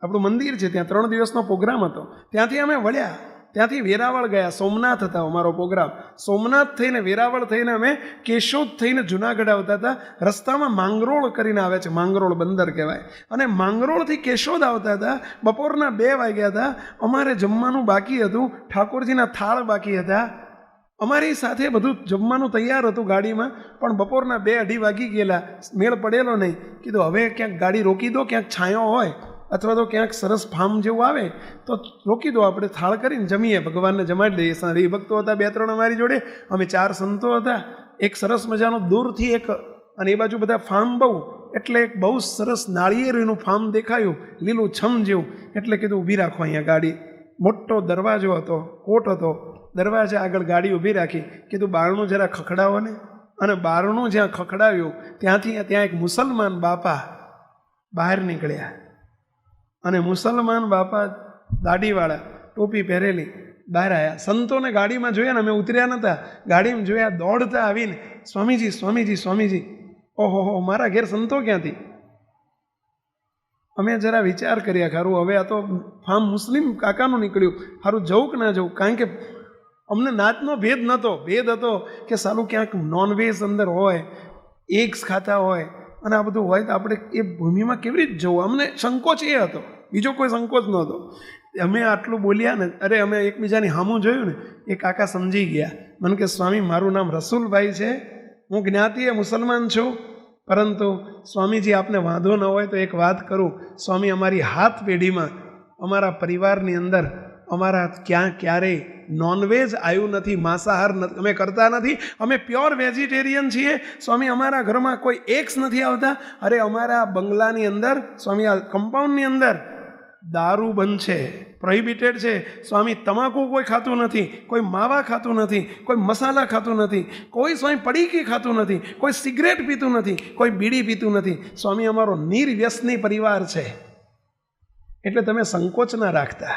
આપણું મંદિર છે, ત્યાં 3 દિવસનો પ્રોગ્રામ હતો. ત્યાંથી અમે વળ્યા, ત્યાંથી વેરાવળ ગયા. સોમનાથ હતા અમારો પ્રોગ્રામ. સોમનાથ થઈને વેરાવળ થઈને અમે કેશોદ થઈને જુનાગઢ આવતા હતા. રસ્તામાં માંગરોળ કરીને આવે છે, માંગરોળ બંદર કહેવાય. અને માંગરોળથી કેશોદ આવતા હતા. બપોરના 2 વાગ્યા હતા. અમારે જમવાનું બાકી હતું, ઠાકોરજીના થાળ બાકી હતા. અમારી સાથે બધું જમવાનું તૈયાર હતું ગાડીમાં, પણ બપોરના 2-2:30 વાગી ગયેલા. મેળ પડેલો નહીં. કીધું હવે ક્યાંક ગાડી રોકી દો, ક્યાંક છાંયો હોય અથવા તો ક્યાંક સરસ ફાર્મ જેવું આવે તો રોકી દો, આપણે થાળ કરીને જમીએ, ભગવાનને જમાડી દઈએ. સારી ભક્તો હતા 2-3 અમારી જોડે, અમે 4 સંતો હતા. એક સરસ મજાનો દૂરથી એક, અને એ બાજુ બધા ફાર્મ બહુ, એટલે એક બહુ સરસ નાળિયેરીનું ફાર્મ દેખાયું, લીલું છમ જેવું. એટલે કીધું ઊભી રાખો અહીંયા ગાડી. મોટો દરવાજો હતો, કોટ હતો. દરવાજા આગળ ગાડી ઊભી રાખી. કીધું બારણું જરા ખખડાવો ને. અને બારણું જ્યાં ખખડાવ્યું ત્યાંથી ત્યાં એક મુસલમાન બાપા બહાર નીકળ્યા. અને મુસલમાન બાપા દાઢીવાળા, ટોપી પહેરેલી, બહાર આવ્યા. સંતોને ગાડીમાં જોયા ને, અમે ઉતર્યા નહોતા, ગાડીમાં જોયા, દોડતા આવીને સ્વામીજી સ્વામીજી સ્વામીજી. ઓહો હો, મારા ઘેર સંતો ક્યાંથી? અમે જરા વિચાર કર્યા, ખરું હવે આ તો ફાર્મ મુસ્લિમ કાકાનું નીકળ્યું, સારું જવું કે ના જવું? કારણ કે અમને નાતનો ભેદ નહોતો. ભેદ હતો કે સાલું ક્યાંક નોનવેજ અંદર હોય, એગ્સ ખાતા હોય, અને આ બધું હોય તો આપણે એ ભૂમિમાં કેવી રીતે જવું? અમને સંકોચ એ હતો, બીજો કોઈ સંકોચ નહોતો. અમે આટલું બોલ્યા ને, અરે અમે એકબીજાની સામું જોયું ને, એ કાકા સમજી ગયા. મને કે સ્વામી મારું નામ રસુલભાઈ છે, હું જ્ઞાતિએ મુસલમાન છું, પરંતુ સ્વામીજી આપને વાંધો ન હોય તો એક વાત કરું. સ્વામી અમારી હાથ પેઢીમાં, અમારા પરિવારની અંદર અમારા ક્યારેય નોનવેજ આવ્યું નથી, માંસાહાર અમે કરતા નથી, અમે પ્યોર વેજીટેરિયન છીએ સ્વામી. અમારા ઘરમાં કોઈ એગ્સ નથી આવતા. અરે અમારા બંગલાની અંદર સ્વામી, આ કમ્પાઉન્ડની અંદર દારૂ બંધ છે, પ્રોહિબિટેડ છે સ્વામી. તમાકુ કોઈ ખાતું નથી, કોઈ માવા ખાતું નથી, કોઈ મસાલા ખાતું નથી, કોઈ સ્વામી પડીકી ખાતું નથી, કોઈ સિગરેટ પીતું નથી, કોઈ બીડી પીતું નથી સ્વામી. અમારો નિર્વ્યસની પરિવાર છે. એટલે તમે સંકોચ ના રાખતા.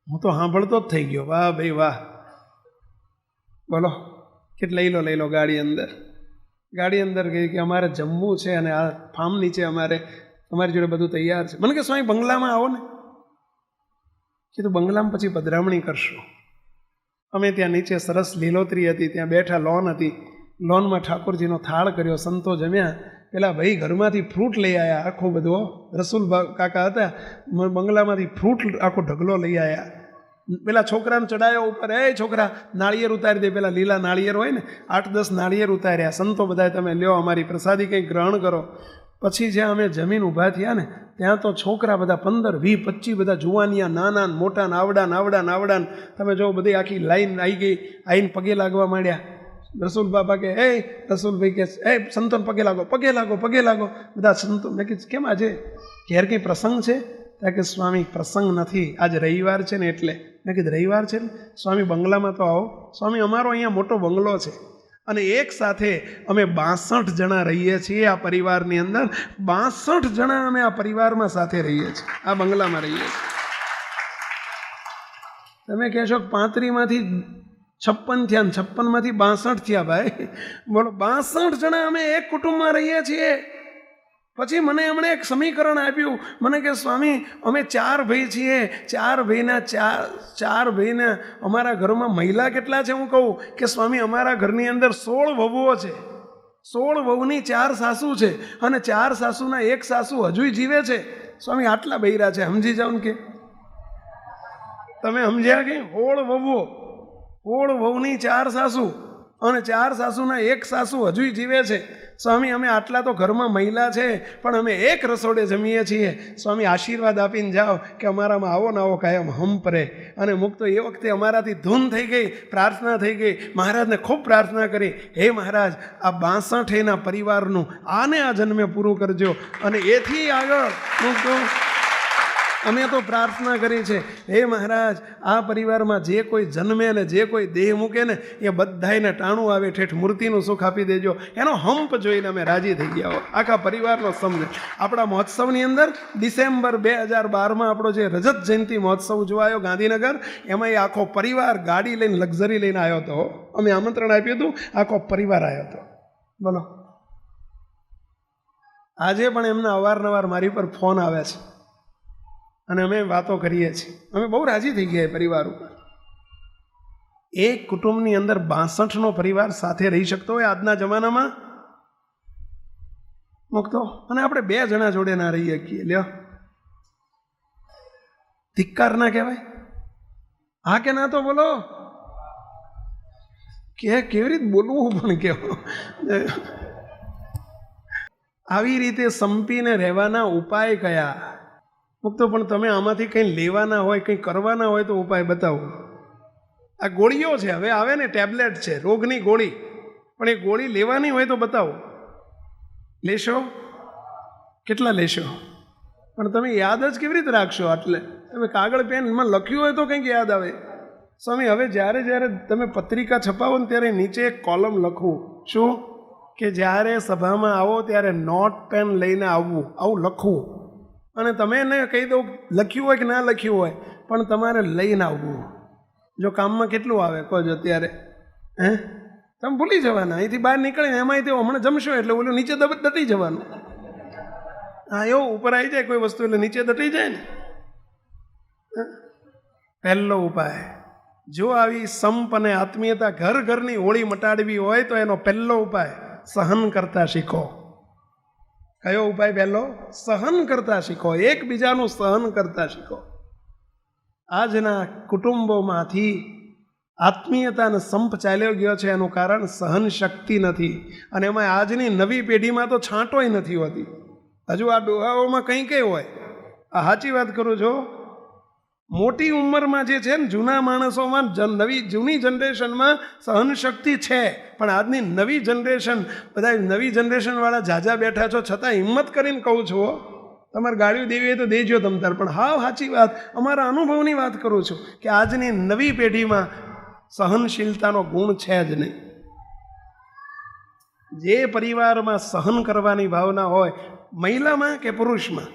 હું તો સાંભળતો જ થઈ ગયો. વાહ ભાઈ વાહ. બોલો કે લઈ લો ગાડી અંદર. ગાડી અંદર ગઈ કે અમારે જમવું છે અને આ ફાર્મ નીચે અમારે તમારી જોડે બધું તૈયાર છે. મને કે સ્વામી બંગલામાં આવો ને. કીધું બંગલામાં પછી પધરામણી કરશું. અમે ત્યાં નીચે સરસ લીલોતરી હતી, ત્યાં બેઠા, લોન હતી. લોનમાં ઠાકોરજીનો થાળ કર્યો, સંતો જમ્યા. પેલા ભાઈ ઘરમાંથી ફ્રૂટ લઈ આવ્યા, આખો બધો. રસુલ કાકા હતા, બંગલામાંથી ફ્રૂટ આખો ઢગલો લઈ આવ્યા. પેલા છોકરાને ચડાયો ઉપર, એ છોકરા નાળિયેર ઉતારી દે. પેલા લીલા નાળિયેર હોય ને, 8-10 નાળિયેર ઉતાર્યા. સંતો બધા તમે લ્યો, અમારી પ્રસાદી કંઈક ગ્રહણ કરો. પછી જ્યાં અમે જમીન ઊભા થયા ને, ત્યાં તો છોકરા બધા 15, 20, 25 બધા જુવાનિયા, નાના મોટા, નાવડા. તમે જો બધી આખી લાઈન આવી ગઈ. આવીને પગે લાગવા માંડ્યા. રસુલ બાપા કે એ રસુલભાઈ કે એ સંતોને પગે લાગો. બધા સંતો. મેં કીધું કેમ આજે ઘેર કંઈ પ્રસંગ છે? ત્યાં કે સ્વામી પ્રસંગ નથી, આજ રવિવાર છે ને એટલે. મેં કીધું રવિવાર છે ને? સ્વામી બંગલામાં તો આવો. સ્વામી અમારો અહીંયા મોટો બંગલો છે અને એક સાથે અમે 62 જણા રહીએ છીએ આ પરિવારની અંદર. 62 જણા અમે આ પરિવારમાં સાથે રહીએ છીએ, આ બંગલામાં રહીએ છીએ. તમે કહેશો 35માંથી 56 થયા, 56માંથી 62 થયા. ભાઈ બોલો, 62 જણા અમે એક કુટુંબમાં રહીએ છીએ. પછી મને એમણે એક સમીકરણ આપ્યું. મને કે સ્વામી અમે 4 ભાઈ છીએ, 4 ભાઈના અમારા ઘરમાં મહિલા કેટલા છે? હું કહું કે સ્વામી અમારા ઘરની અંદર 16 વહુઓ છે. 16 વહુની 4 સાસુ છે અને 4 સાસુના 1 સાસુ હજુય જીવે છે. સ્વામી આટલા બૈરા છે, સમજી જાઓ ને. કે તમે સમજ્યા કે 16 વહુની 4 સાસુ અને 4 સાસુના 1 સાસુ હજુય જીવે છે. સ્વામી અમે આટલા તો ઘરમાં મહિલા છે પણ અમે એક રસોડે જમીએ છીએ. સ્વામી આશીર્વાદ આપીને જાઓ કે અમારામાં આવો ને આવો કાયમ હંપ રહે. અને મુક્તો એ વખતે અમારાથી ધૂન થઈ ગઈ, પ્રાર્થના થઈ ગઈ. મહારાજને ખૂબ પ્રાર્થના કરી, હે મહારાજ આ 62 પરિવારનું આને આ જન્મે પૂરું કરજો. અને એથી આગળ મુક્તો અમે તો પ્રાર્થના કરી છે, હે મહારાજ આ પરિવારમાં જે કોઈ જન્મે ને જે કોઈ દેહ મૂકે ને એ બધાને ટાણું આવે ઠેઠ મૂર્તિનું સુખ આપી દેજો. એનો હંપ જોઈને અમે રાજી થઈ ગયા. આખા પરિવારનો સમજ. આપણા મહોત્સવની અંદર ડિસેમ્બર 2012માં આપણો જે રજત જયંતિ મહોત્સવ જોવાયો ગાંધીનગર, એમાં એ આખો પરિવાર ગાડી લઈને લક્ઝરી લઈને આવ્યો હતો. અમે આમંત્રણ આપ્યું હતું, આખો પરિવાર આવ્યો હતો. બોલો, આજે પણ એમના અવારનવાર મારી પર ફોન આવે છે અને અમે વાતો કરીએ છીએ. અમે બહુ રાજી થઈ ગયા પરિવાર ઉપર. એક કુટુંબની અંદર 62નો પરિવાર સાથે રહી શકતો હોય આજના જમાનામાં? મુક્તો. અને આપણે 2 જણા જોડે ના રહી શકીએ. લ્યો, ધિક્કાર ના કહેવાય? હા કે ના? તો બોલો કે કેવી રીતે બોલવું પણ કેવો. આવી રીતે સંપીને રહેવાના ઉપાય કયા? મુક્તો. પણ તમે આમાંથી કંઈ લેવાના હોય, કંઈ કરવાના હોય તો ઉપાય બતાવો. આ ગોળીઓ છે, હવે આવે ને ટેબ્લેટ છે, રોગની ગોળી, પણ એ ગોળી લેવાની હોય તો બતાવો. લેશો? કેટલા લેશો? પણ તમે યાદ જ કેવી રીતે રાખશો? એટલે તમે કાગળ પેનમાં લખ્યું હોય તો કંઈક યાદ આવે. સ્વામી હવે જ્યારે તમે પત્રિકા છપાવો ને ત્યારે નીચે એક કોલમ લખવું. શું? કે જ્યારે સભામાં આવો ત્યારે નોટ પેન લઈને આવવું, આવું લખવું. અને તમે એને કહી દો લખ્યું હોય કે ના લખ્યું હોય, પણ તમારે લઈને આવવું. જો કામમાં કેટલું આવે કહો જો અત્યારે? તમે ભૂલી જવાના. અહીંથી બહાર નીકળીને એમાંય તેઓ હમણાં જમશો એટલે ઓલું નીચે દટી જવાનું. હા, એવું ઉપર આવી જાય કોઈ વસ્તુ એટલે નીચે દટી જાય ને. પહેલો ઉપાય, જો આવી સંપ અને આત્મીયતા ઘરની હોળી મટાડવી હોય તો એનો પહેલો ઉપાય સહન કરતા શીખો. કયો ઉપાય પહેલો? સહન કરતા શીખો. એકબીજાનું સહન કરતા શીખો. આજના કુટુંબોમાંથી આત્મીયતા અને સંપ ચાલ્યો ગયો છે. એનું કારણ સહન શક્તિ નથી. અને એમાં આજની નવી પેઢીમાં તો છાંટોય નથી હોતી. હજુ આ ડોહાઓમાં કંઈ હોય. આ સાચી વાત કરું છો. મોટી ઉંમરમાં જે છે ને જૂના માણસોમાં જૂની જનરેશનમાં સહન શક્તિ છે, પણ આજની નવી જનરેશન, બધા નવી જનરેશનવાળા ઝાઝા બેઠા છો, છતાં હિંમત કરીને કહું છું, તમારે ગાડીઓ દેવી હોય તો દેજો તમતાર. પણ હા, સાચી વાત, અમારા અનુભવની વાત કરું છું કે આજની નવી પેઢીમાં સહનશીલતાનો ગુણ છે જ નહીં. જે પરિવારમાં સહન કરવાની ભાવના હોય, મહિલામાં કે પુરુષમાં,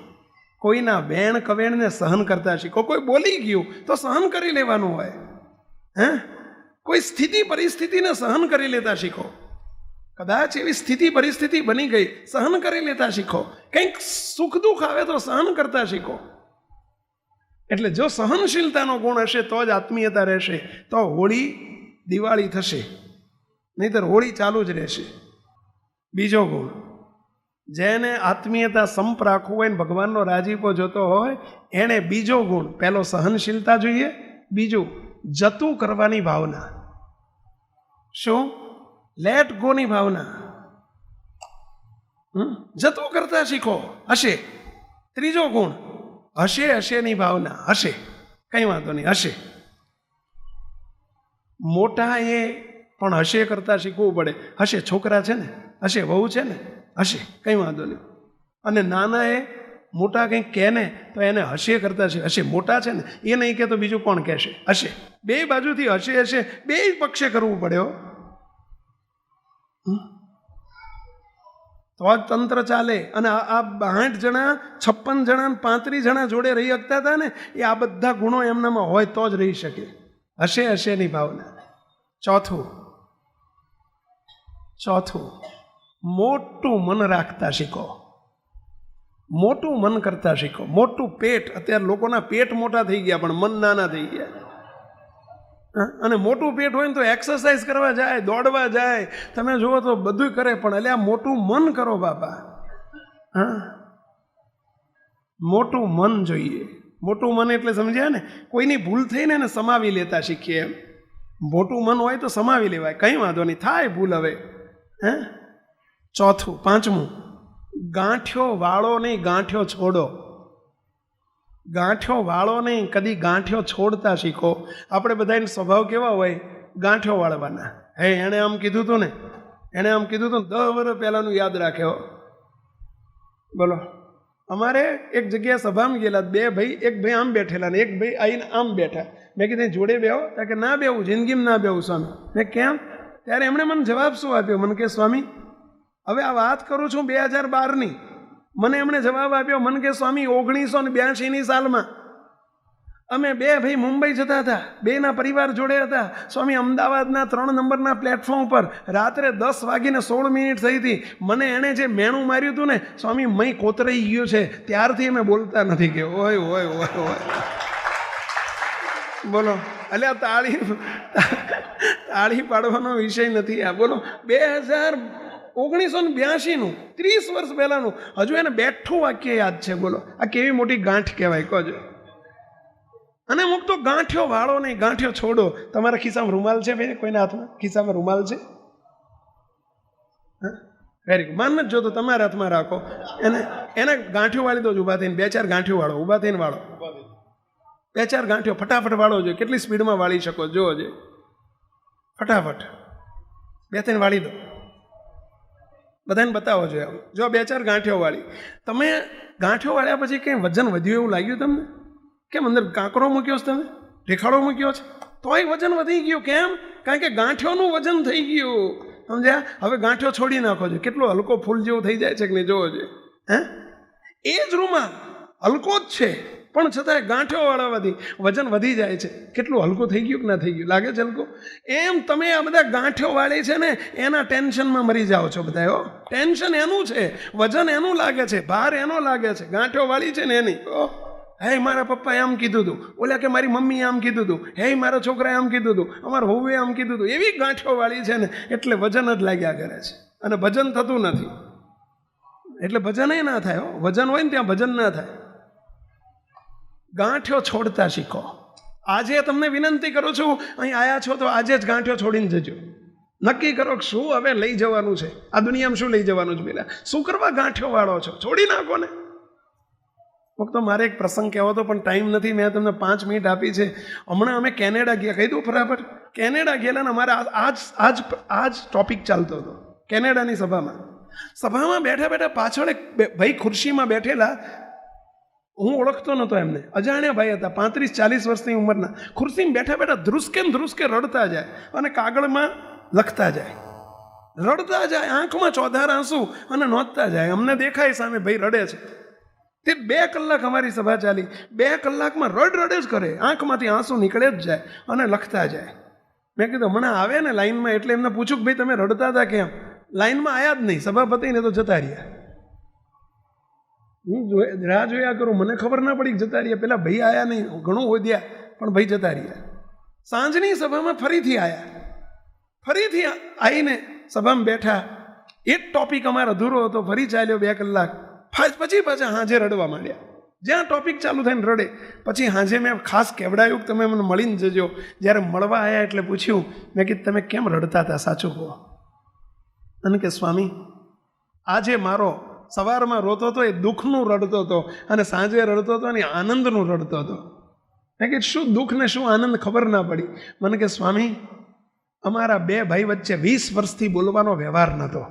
કોઈના વેણ કવેણને સહન કરતા શીખો. કોઈ બોલી ગયું તો સહન કરી લેવાનું હોય. કોઈ સ્થિતિ પરિસ્થિતિને સહન કરી લેતા શીખો. કદાચ એવી સ્થિતિ પરિસ્થિતિ બની ગઈ, સહન કરી લેતા શીખો. કંઈક સુખ દુઃખ આવે તો સહન કરતા શીખો. એટલે જો સહનશીલતાનો ગુણ હશે તો જ આત્મીયતા રહેશે. તો હોળી દિવાળી થશે, નહીંતર હોળી ચાલુ જ રહેશે. બીજો ગુણ, જેને આત્મીયતા સંપ રાખવું હોય ને ભગવાનનો રાજીપો જોતો હોય, એણે બીજો ગુણ, પહેલો સહનશીલતા જોઈએ, બીજું જતું કરવાની ભાવના. શું? લેટ ગોની ભાવના. જતું કરતા શીખો. હશે. ત્રીજો ગુણ, હશેની ભાવના. હશે, કંઈ વાંધો નહીં, હશે. મોટા એ પણ હશે કરતા શીખવું પડે. હશે છોકરા છે ને, હશે વહુ છે ને, હશે, કંઈ વાંધો નહીં. અને નાના એ મોટા કંઈક કહે ને તો એને હશે કરતા છે, હશે મોટા છે ને એ નહીં કહે તો બીજું કોણ કહેશે? હશે. બે બાજુથી હશે હશે બે પક્ષે કરવું પડે હો, તો જ તંત્ર ચાલે. અને આ 62 જણા 56 જણા 35 જણા જોડે રહી શકતા હતા ને, એ આ બધા ગુણો એમનામાં હોય તો જ રહી શકે. હશે હશેની ભાવના. ચોથું મોટું મન રાખતા શીખો, મોટું મન કરતા શીખો. મોટું પેટ, અત્યારે લોકોના પેટ મોટા થઈ ગયા પણ મન નાના થઈ ગયા. અને મોટું પેટ હોય ને તો એક્સરસાઇઝ કરવા જાય, દોડવા જાય, તમે જુઓ તો બધું કરે, પણ એટલે આ મોટું મન કરો બાપા. હા, મોટું મન જોઈએ. મોટું મન એટલે સમજ્યા ને, કોઈની ભૂલ થઈને એને સમાવી લેતા શીખીએ એમ. મોટું મન હોય તો સમાવી લેવાય, કંઈ વાંધો નહીં, થાય ભૂલ હવે. હે, પાંચમું, ગાંઠ્યો વાળો નહીં, ગાંઠ્યો છોડો. ગાંઠ્યો વાળો નહીં, કદી ગાંઠ્યો છોડતા શીખો. આપણે બધાનો સ્વભાવ કેવા હોય? ગાંઠ્યો વાળવાના. હે, એણે આમ કીધું હતું ને, એણે આમ કીધું હતું, 10 વર્ષ પહેલાંનું યાદ રાખ્યો. બોલો, અમારે એક જગ્યાએ સભામાં ગયેલા, એક ભાઈ આમ બેઠેલા ને એક ભાઈ આવીને આમ બેઠા. મેં કીધું જોડે બેહો? કે ના બેહું, જિંદગીમાં ના બેહું સ્વામી. મેં કેમ? ત્યારે એમણે મને જવાબ શું આપ્યો? મને કે સ્વામી, હવે આ વાત કરું છું 2012ની. મને એમણે જવાબ આપ્યો, મને કે સ્વામી 1982ની સાલમાં અમે બે ભાઈ મુંબઈ જતા હતા, બેના પરિવાર જોડે હતા. સ્વામી, અમદાવાદના 3 નંબરના પ્લેટફોર્મ પર રાત્રે 10:16 થઈ હતી. મને એણે જે મેણું માર્યું હતું ને સ્વામી, મય કોતરાઈ ગયું છે. ત્યારથી અમે બોલતા નથી. કે ઓય ઓય ઓય ઓય. બોલો, અલ્યા તાળી પાડવાનો વિષય નથી આ. બોલો, 1982નું, 30 વર્ષ પહેલાંનું, હજુ એને બેઠું વાક્ય યાદ છે. બોલો, આ કેવી મોટી ગાંઠ કહેવાય કહો. અને અમુક તો ગાંઠ્યો વાળો નહીં, ગાંઠ્યો છોડો. તમારા ખિસ્સામાં રૂમાલ છે ભાઈ? કોઈના હાથમાં ખિસ્સામાં રૂમાલ છે? હા, વેરી ગુડ. માન નથી જોતો, તમારા હાથમાં રાખો. એને ગાંઠ્યો વાળી દો. ઊભા થઈને 2-4 ગાંઠ્યો વાળો. ઊભા થઈને વાળો. 2-4 ગાંઠ્યો ફટાફટ વાળો જોઈએ. કેટલી સ્પીડમાં વાળી શકો જોવો જોઈએ. ફટાફટ 2-3 વાળી દો. બધાને બતાવો જોઈએ. જો 2-4 ગાંઠ્યો વાળી. તમે ગાંઠ્યો વાળ્યા પછી કંઈ વજન વધ્યું એવું લાગ્યું તમને? કેમ અંદર કાંકરો મૂક્યો છે? તમે રેખાડો મૂક્યો છે તોય વજન વધી ગયું. કેમ? કારણ કે ગાંઠ્યોનું વજન થઈ ગયું. સમજ્યા? હવે ગાંઠ્યો છોડી નાખો છો. કેટલો હલકો ફૂલ જેવો થઈ જાય છે કે નહીં જોવો જોઈએ. હે, એ જ રૂમાલ હલકો જ છે પણ છતાંય ગાંઠ્યો વાળવાથી વજન વધી જાય છે. કેટલું હલકું થઈ ગયું કે ના થઈ ગયું? લાગે છે હલકું? એમ તમે આ બધા ગાંઠ્યો વાળી છે ને એના ટેન્શનમાં મરી જાઓ છો બધા. હો, ટેન્શન એનું છે, વજન એનું લાગે છે, ભાર એનો લાગે છે. ગાંઠ્યો વાળી છે ને એની. હે, મારા પપ્પાએ આમ કીધું હતું, ઓલા કે મારી મમ્મીએ આમ કીધું હતું, હે મારા છોકરાએ આમ કીધું હતું, અમારા વહુએ આમ કીધું હતું. એવી ગાંઠ્યો વાળી છે ને એટલે વજન જ લાગ્યા કરે છે અને ભજન થતું નથી. એટલે ભજન ના થાય. વજન હોય ને ત્યાં ભજન ના થાય. ગાંઠ્યો છોડતા શીખો. આજે તમને વિનંતી કરું છું, અહીં આવ્યા છો તો આજે જ ગાંઠ્યો છોડીને જજો. નક્કી કરો કે શું હવે લઈ જવાનું છે આ દુનિયામાં, શું લઈ જવાનું છે. પેલા શું કરવા ગાંઠ્યો વાળો છો? છોડી નાખો ને. તો મારે એક પ્રસંગ કહેવો હતો પણ ટાઈમ નથી. મેં તમને 5 મિનિટ આપી છે. હમણાં અમે કેનેડા ગયા. કહી દઉં ફટાફટ? કેનેડા ગયેલા ને અમારે આજ ટોપિક ચાલતો હતો કેનેડાની સભામાં. સભામાં બેઠા બેઠા પાછળ એક ભાઈ ખુરશીમાં બેઠેલા. હું ઓળખતો નહોતો એમને. અજાણ્યા ભાઈ હતા, 35-40 વર્ષની ઉંમરના. ખુરશીમાં બેઠા બેઠા ધ્રુસકે રડતા જાય અને કાગળમાં લખતા જાય, રડતા જાય, આંખમાં ચોધાર આંસુ અને નોંધતા જાય. અમને દેખાય સામે ભાઈ રડે છે. તે 2 કલાક અમારી સભા ચાલી. 2 કલાકમાં રડ જ કરે, આંખમાંથી આંસુ નીકળે જ જાય અને લખતા જાય. મેં કીધું હમણાં આવે ને લાઈનમાં એટલે એમને પૂછ્યું કે ભાઈ તમે રડતા હતા કેમ? લાઈનમાં આવ્યા જ નહીં. સભા પતીને તો જતા રહ્યા. હું રાહ જોયા કરું, મને ખબર ના પડી જતા રહ્યા. પેલા ભાઈ આવ્યા નહીં, ઘણું હોદ્યા પણ ભાઈ જતા રહ્યા. સાંજની સભામાં ફરીથી આવ્યા. ફરીથી આવીને સભામાં બેઠા. એક ટોપિક અમારો અધૂરો હતો, ફરી ચાલ્યો 2 કલાક. પછી પાછા હાજે રડવા માંડ્યા. જ્યાં ટોપિક ચાલુ થઈને રડે. પછી હાજે મેં ખાસ કેવડાયું કે તમે મને મળીને જજો. જ્યારે મળવા આવ્યા એટલે પૂછ્યું, મેં કીધું તમે કેમ રડતા હતા, સાચું કહો. અને કે સ્વામી, આજે મારો સવારમાં રોતો હતો એ દુઃખનું રડતો હતો અને સાંજે રડતો હતો અને આનંદનું રડતો હતો. મેં કીધું શું દુઃખ ને શું આનંદ ખબર ના પડી. મને કે સ્વામી, અમારા 2 ભાઈ વચ્ચે 20 વર્ષથી બોલવાનો વ્યવહાર નહોતો.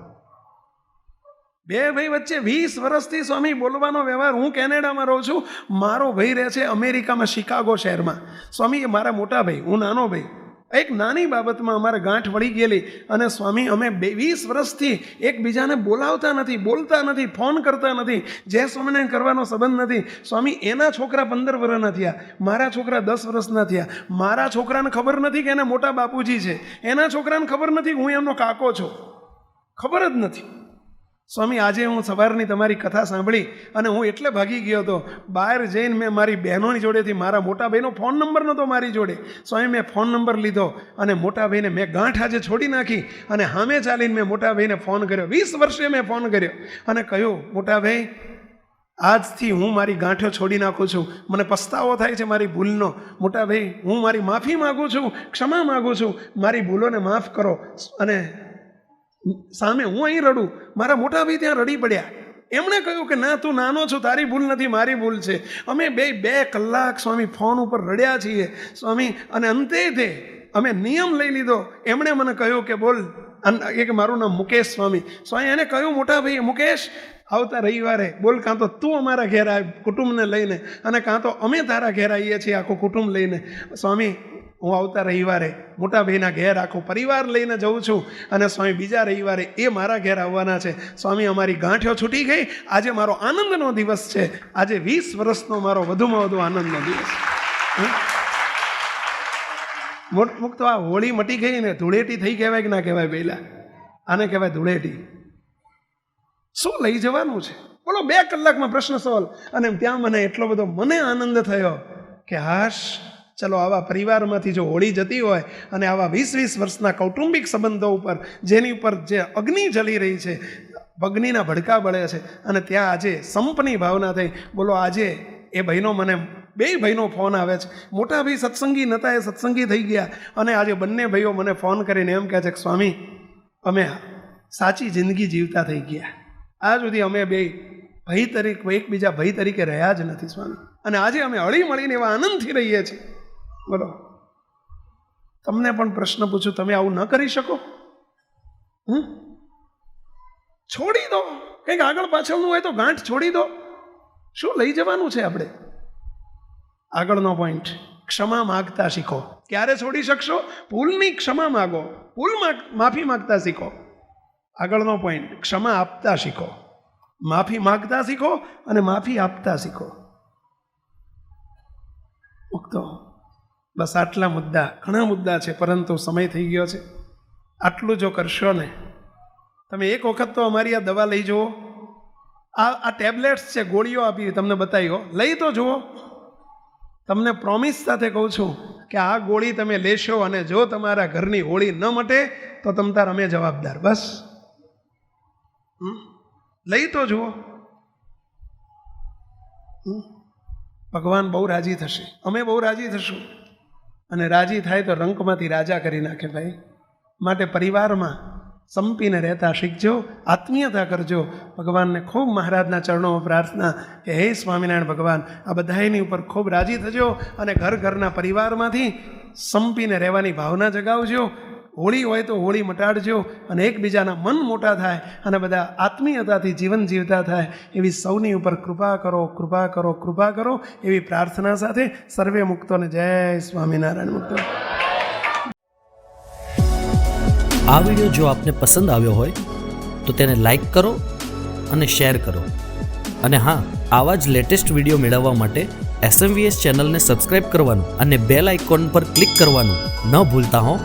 બે ભાઈ વચ્ચે 20 વર્ષથી સ્વામી બોલવાનો વ્યવહાર. હું કેનેડામાં રહું છું, મારો ભાઈ રહે છે અમેરિકામાં, શિકાગો શહેરમાં. સ્વામી એ મારા મોટા ભાઈ, હું નાનો ભાઈ. એક નાની બાબતમાં અમારે ગાંઠ વળી ગયેલી, અને સ્વામી અમે 20 વર્ષથી એકબીજાને બોલાવતા નથી, બોલતા નથી, ફોન કરતા નથી, જય સ્વામિનારાયણ કરવાનો સંબંધ નથી. સ્વામી એના છોકરા 15 વર્ષના થયા, મારા છોકરા 10 વર્ષના થયા. મારા છોકરાને ખબર નથી કે એના મોટા બાપુજી છે, એના છોકરાને ખબર નથી કે હું એમનો કાકો છું, ખબર જ નથી. સ્વામી આજે હું સવારની તમારી કથા સાંભળી અને હું એટલે ભાગી ગયો હતો. બહાર જઈને મેં મારી બહેનોની જોડેથી, મારા મોટા ભાઈનો ફોન નંબર નહોતો મારી જોડે, સ્વામી મેં ફોન નંબર લીધો અને મોટા ભાઈને મેં ગાંઠ આજે છોડી નાખી અને સામે ચાલીને મેં મોટા ભાઈને ફોન કર્યો. 20 વર્ષે મેં ફોન કર્યો અને કહ્યું, મોટા ભાઈ આજથી હું મારી ગાંઠો છોડી નાખું છું, મને પસ્તાવો થાય છે મારી ભૂલનો. મોટા ભાઈ હું મારી માફી માગું છું, ક્ષમા માગું છું, મારી ભૂલોને માફ કરો. અને સામે હું અહીં રડું, મારા મોટા ભાઈ ત્યાં રડી પડ્યા. એમણે કહ્યું કે ના, તું નાનો છો, તારી ભૂલ નથી, મારી ભૂલ છે. અમે 2 કલાક સ્વામી ફોન ઉપર રડ્યા છીએ સ્વામી. અને અંતે તે અમે નિયમ લઈ લીધો. એમણે મને કહ્યું કે બોલ, કે મારું નામ મુકેશ સ્વામી. સ્વામી એને કહ્યું, મોટા ભાઈ મુકેશ, આવતા રવિવારે બોલ, કાં તો તું અમારા ઘેર આવ કુટુંબને લઈને, અને કાં તો અમે તારા ઘેર આવીએ છીએ આખું કુટુંબ લઈને. સ્વામી હું આવતા રવિવારે મોટા ભાઈના ઘેર આખો પરિવાર લઈને જઉં છું, અને સ્વામી બીજા રવિવારે એ મારા ઘેર આવવાના છે. સ્વામી અમારી ગાંઠો છૂટી ગઈ. આજે મારો આનંદનો દિવસ છે. આજે 20 વર્ષનો મારો વધુમાં વધુ આનંદનો દિવસ. મુક્ત આ હોળી મટી ગઈ ને, ધૂળેટી થઈ કહેવાય કે ના કહેવાય? પહેલા આને કહેવાય ધૂળેટી. શું લઈ જવાનું છે બોલો? 2 કલાકમાં પ્રશ્ન સવાલ. અને ત્યાં મને એટલો બધો આનંદ થયો કે હાશ, ચલો આવા પરિવારમાંથી જો હોળી જતી હોય અને આવા 20-20 વર્ષના કૌટુંબિક સંબંધો ઉપર, જેની ઉપર જે અગ્નિ જલી રહી છે, અગ્નિના ભડકા બળે છે, અને ત્યાં આજે સંપની ભાવના થઈ. બોલો આજે એ ભાઈનો મને 2 ભાઈનો ફોન આવે છે. મોટા ભાઈ સત્સંગી નહોતા, એ સત્સંગી થઈ ગયા. અને આજે બંને ભાઈઓ મને ફોન કરીને એમ કહે છે કે સ્વામી અમે સાચી જિંદગી જીવતા થઈ ગયા. આ સુધી અમે 2 ભાઈ તરીકે, એકબીજા ભાઈ તરીકે રહ્યા જ નથી સ્વામી. અને આજે અમે હળી મળીને એવા આનંદથી રહીએ છીએ. બોલો, તમને પણ પ્રશ્ન પૂછું, તમે આવું ન કરી શકો? છોડી દો. કંઈક આગળ પાછળનું હોય તો ગાંઠ છોડી દો. શું લઈ જવાનું છે આપણે? આગળનો પોઈન્ટ, ક્ષમા માગતા શીખો. ક્યારે છોડી શકશો? ભૂલની ક્ષમા માગો, માફી માગતા શીખો. આગળનો પોઈન્ટ, ક્ષમા આપતા શીખો. માફી માગતા શીખો અને માફી આપતા શીખો. મુક્તો બસ આટલા મુદ્દા, ઘણા મુદ્દા છે, પરંતુ સમય થઈ ગયો છે. આટલું જો કરશો ને, તમે એક વખત તો અમારી આ દવા લઈ જુઓ. આ ટેબ્લેટ્સ છે, ગોળીઓ આપી તમને બતાવ્યો, લઈ તો જુઓ. તમને પ્રોમિસ સાથે કહું છું કે આ ગોળી તમે લેશો અને જો તમારા ઘરની હોળી ન મટે તો તમ તાર અમે જવાબદાર. બસ લઈ તો જુઓ. ભગવાન બહુ રાજી થશે, અમે બહુ રાજી થશું. અને રાજી થાય તો રંકમાંથી રાજા કરી નાખે ભાઈ. માટે પરિવારમાં સંપીને રહેતા શીખજો, આત્મીયતા કરજો. ભગવાનને ખૂબ મહારાજના ચરણોમાં પ્રાર્થના કે હે સ્વામિનારાયણ ભગવાન, આ બધાની ઉપર ખૂબ રાજી થજો અને ઘરના પરિવારમાંથી સંપીને રહેવાની ભાવના જગાવજો. હોળી હોય તો હોળી મટાડજો અને એકબીજાના મન મોટા થાય અને બધા આત્મીયતાથી જીવન જીવતા થાય એવી સૌની ઉપર કૃપા કરો, કૃપા કરો, કૃપા કરો એવી પ્રાર્થના સાથે સર્વે મુક્તોને જય સ્વામિનારાયણ. મુક્તો. આ વિડીયો જો આપને પસંદ આવ્યો હોય તો તેને લાઈક કરો અને શેર કરો. અને હા, આવા જ લેટેસ્ટ વિડીયો મેળવવા માટે SMVS ચેનલને સબસ્ક્રાઈબ કરવાનું અને બેલ આઇકોન પર ક્લિક કરવાનું ન ભૂલતા હો.